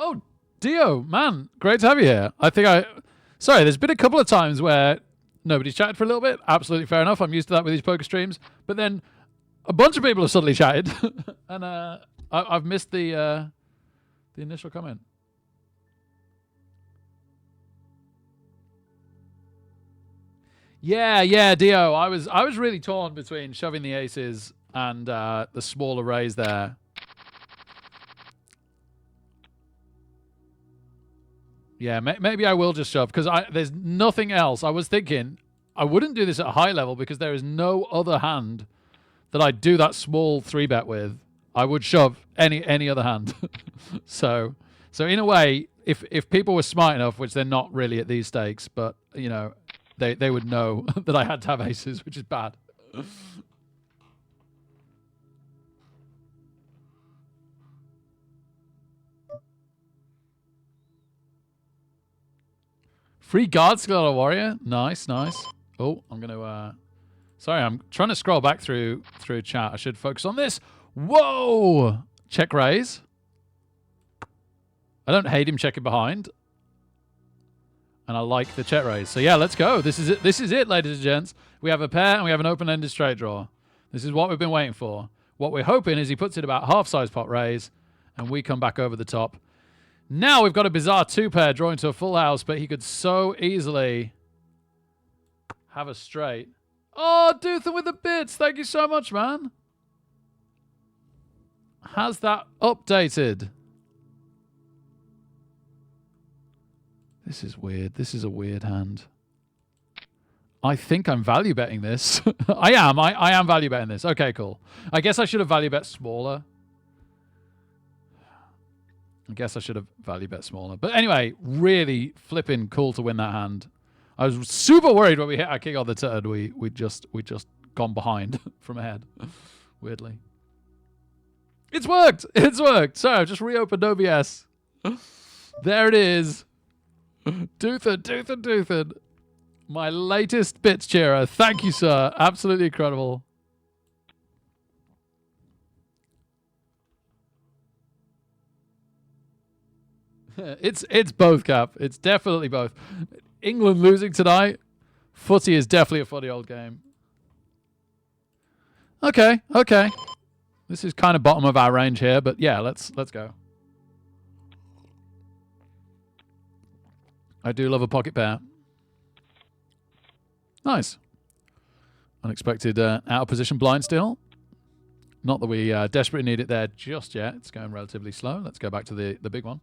Speaker 1: Oh, Dio, man, great to have you here. Sorry, there's been a couple of times where nobody's chatted for a little bit. Absolutely fair enough. I'm used to that with these poker streams. But then a bunch of people have suddenly chatted, and I've missed the initial comment. Yeah, Dio. I was really torn between shoving the aces and the smaller raise there. Yeah, maybe I will just shove because there's nothing else. I was thinking I wouldn't do this at a high level because there is no other hand that I'd do that small 3-bet with. I would shove any other hand. so in a way, if people were smart enough, which they're not really at these stakes, but you know, they would know that I had to have aces, which is bad. Free guard skill warrior. Nice. Oh, I'm going to... sorry, I'm trying to scroll back through chat. I should focus on this. Whoa! Check raise. I don't hate him checking behind. And I like the check raise. So yeah, let's go. This is it, ladies and gents. We have a pair and we have an open-ended straight draw. This is what we've been waiting for. What we're hoping is he puts it about half-size pot raise and we come back over the top. Now we've got a bizarre 2-pair drawing to a full house, but he could so easily have a straight. Oh, Duthan with the bits. Thank you so much, man. Has that updated? This is weird. This is a weird hand. I think I'm value betting this. I am value betting this. Okay, cool. I guess I should have value bet smaller. But anyway, really flipping cool to win that hand. I was super worried when we hit our king on the turn. We just gone behind from ahead. Weirdly. It's worked. So I've just reopened OBS. There it is. Duthan. My latest bits cheerer. Thank you, sir. Absolutely incredible. It's both, Cap. It's definitely both. England losing tonight. Footy is definitely a funny old game. Okay. This is kind of bottom of our range here, but yeah, let's go. I do love a pocket pair. Nice. Unexpected out of position blind still. Not that we desperately need it there just yet. It's going relatively slow. Let's go back to the big one.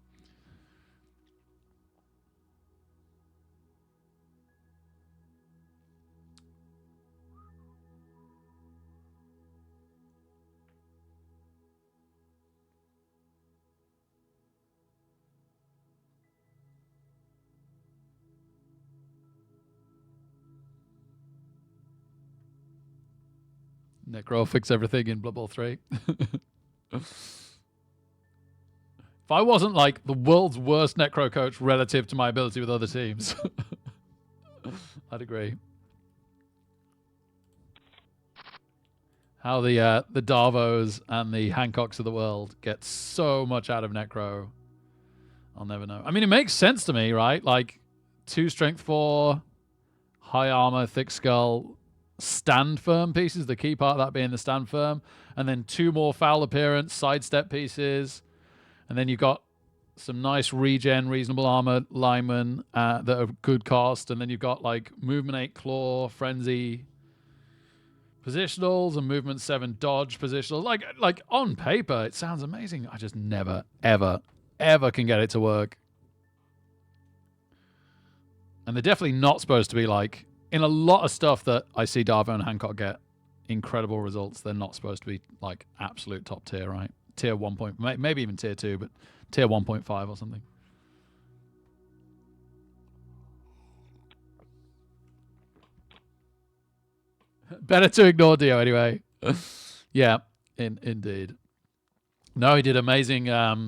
Speaker 1: Necro fix everything in Blood Bowl 3. If I wasn't like the world's worst Necro coach relative to my ability with other teams, I'd agree. How the Darvos and the Hancocks of the world get so much out of Necro, I'll never know. I mean, it makes sense to me, right? Like 2 strength 4, high armor, thick skull, stand firm pieces, the key part of that being the stand firm, and then 2 more foul appearance sidestep pieces, and then you've got some nice regen reasonable armor linemen that are good cost, and then you've got like movement 8 claw frenzy positionals and movement 7 dodge positionals. Like on paper it sounds amazing. I just never ever can get it to work, and they're definitely not supposed to be like, in a lot of stuff that I see Darvo and Hancock get incredible results, they're not supposed to be like absolute top tier, right? Tier 1 point, maybe even tier 2, but tier 1.5 or something. Better to ignore Dio anyway. Yeah, indeed. No, he did amazing at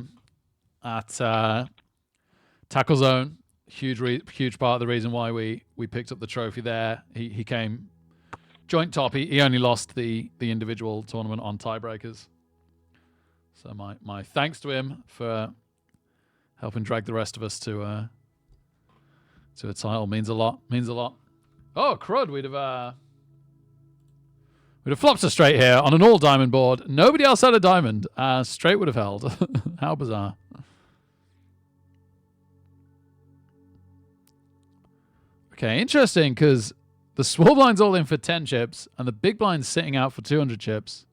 Speaker 1: Tackle Zone. Huge part of the reason why we picked up the trophy there. He came joint top. He only lost the individual tournament on tiebreakers. So my thanks to him for Helping drag the rest of us to a title means a lot. Means a lot. Oh, crud! We'd have flopped a straight here on an all diamond board. Nobody else had a diamond. Straight would have held. How bizarre. Okay, interesting, because the small blind's all in for 10 chips, and the big blind's sitting out for 200 chips.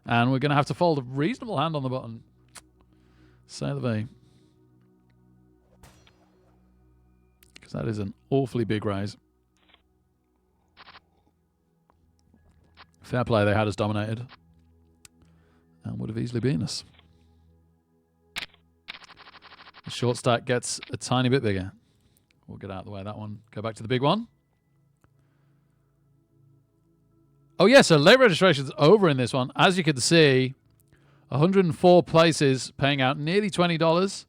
Speaker 1: And we're going to have to fold a reasonable hand on the button. Say the V. Because that is an awfully big raise. Fair play, they had us dominated. And would have easily beaten us. The short stack gets a tiny bit bigger. We'll get out of the way of that one. Go back to the big one. Oh, yeah, so late registration's over in this one. As you can see, 104 places paying out nearly $20.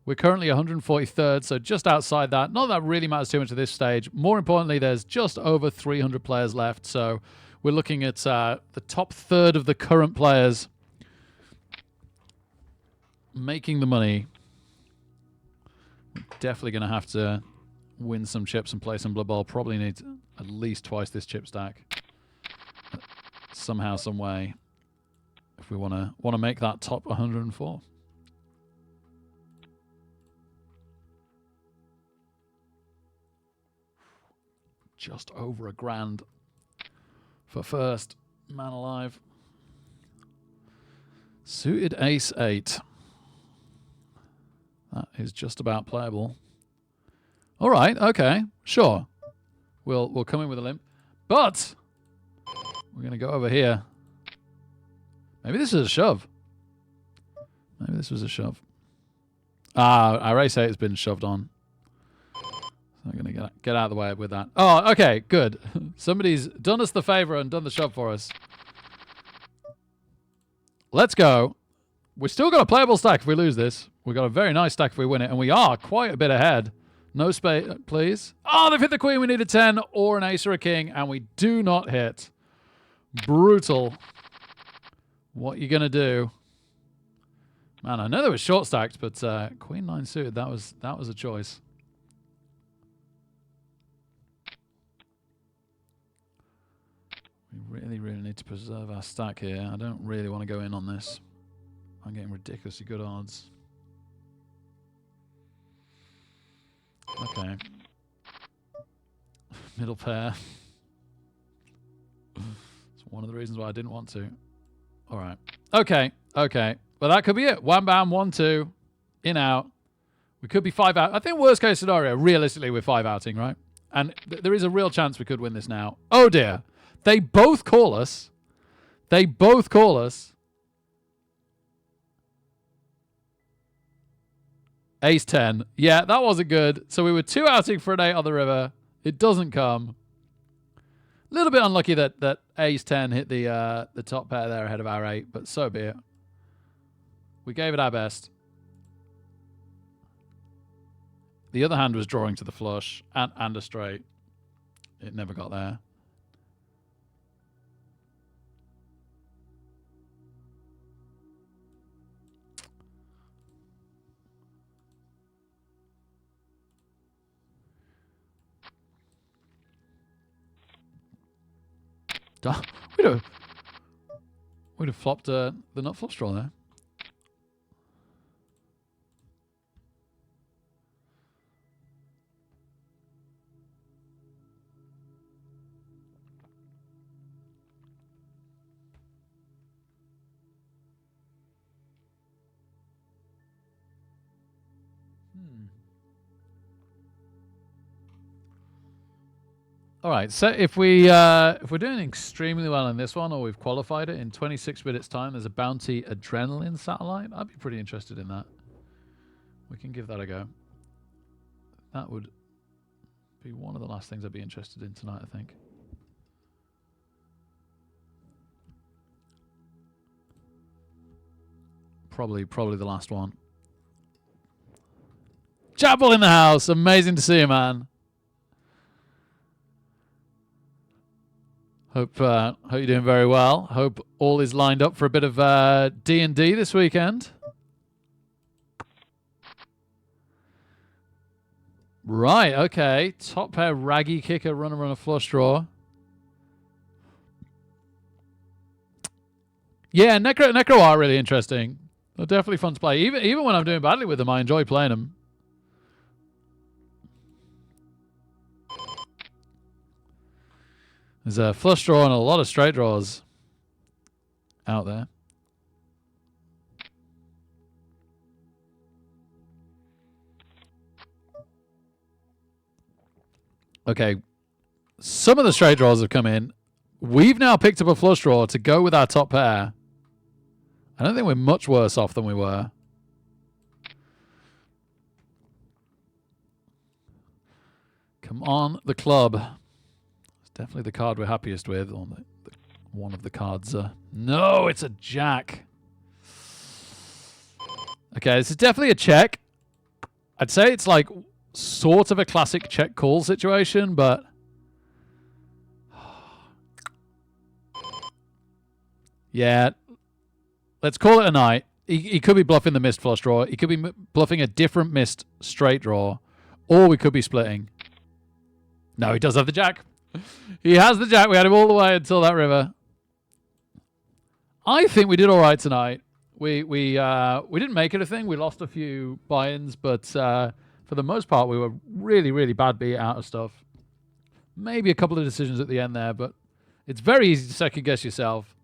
Speaker 1: We're currently 143rd, so just outside that. Not that that really matters too much at this stage. More importantly, there's just over 300 players left, so we're looking at the top third of the current players making the money. We're definitely going to have to win some chips and play some Blood Bowl. Probably need at least twice this chip stack. Somehow, some way, if we want to make that top 104. Just over $1,000 for first. Man alive. Suited ace 8. That is just about playable. All right, okay, sure. We'll come in with a limp, but we're going to go over here. Maybe this is a shove. Maybe this was a shove. Our ace 8 has been shoved on. So I'm going to get out of the way with that. Oh, okay, good. Somebody's done us the favor and done the shove for us. Let's go. We've still got a playable stack if we lose this. We've got a very nice stack if we win it, and we are quite a bit ahead. No spade, please. Oh, they've hit the queen. We need a 10 or an ace or a king, and we do not hit. Brutal. What you going to do? Man, I know they were short stacked, but queen 9 suited, that was a choice. We really, really need to preserve our stack here. I don't really want to go in on this. I'm getting ridiculously good odds. Okay. Middle pair. It's one of the reasons why I didn't want to. All right. Okay. Okay. Well, that could be it. One bam, 1, 2. In, out. We could be 5 out. I think worst case scenario, realistically, we're 5 outing, right? And there is a real chance we could win this now. Oh, dear. They both call us. They both call us. Ace 10. Yeah, that wasn't good. So we were 2 outing for an 8 on the river. It doesn't come. A little bit unlucky that ace 10 hit the top pair there ahead of our 8, but so be it. We gave it our best. The other hand was drawing to the flush and a straight. It never got there. We'd have flopped the nut flush draw there. All right, so if we're doing extremely well in this one, or we've qualified it in 26 minutes time, there's a bounty adrenaline satellite. I'd be pretty interested in that. We can give that a go. That would be one of the last things I'd be interested in tonight, I think. Probably the last one. Chapel in the house. Amazing to see you, man. Hope you're doing very well. Hope all is lined up for a bit of D&D this weekend. Right, okay. Top pair, raggy kicker, runner, flush draw. Yeah, Necro are really interesting. They're definitely fun to play. Even when I'm doing badly with them, I enjoy playing them. There's a flush draw and a lot of straight draws out there. Okay, some of the straight draws have come in. We've now picked up a flush draw to go with our top pair. I don't think we're much worse off than we were. Come on, the club. It's definitely the card we're happiest with. Or one of the cards. No, it's a jack. Okay, this is definitely a check. I'd say it's like sort of a classic check call situation, but yeah, let's call it a night. He could be bluffing the missed flush draw. He could be bluffing a different missed straight draw, or we could be splitting. No, he does have the jack. He has the jack. We had him all the way until that river. I think we did all right tonight. We didn't make it a thing. We lost a few buy-ins, but for the most part, we were really, really bad beat out of stuff. Maybe a couple of decisions at the end there, but it's very easy to second guess yourself.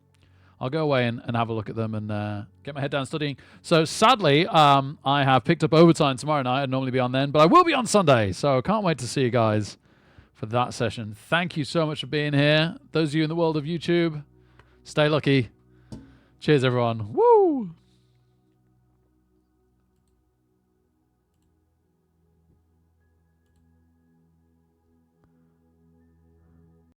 Speaker 1: I'll go away and have a look at them and get my head down studying. So sadly, I have picked up overtime tomorrow night. I'd normally be on then, but I will be on Sunday. So can't wait to see you guys for that session. Thank you so much for being here. Those of you in the world of YouTube, stay lucky. Cheers, everyone. Woo!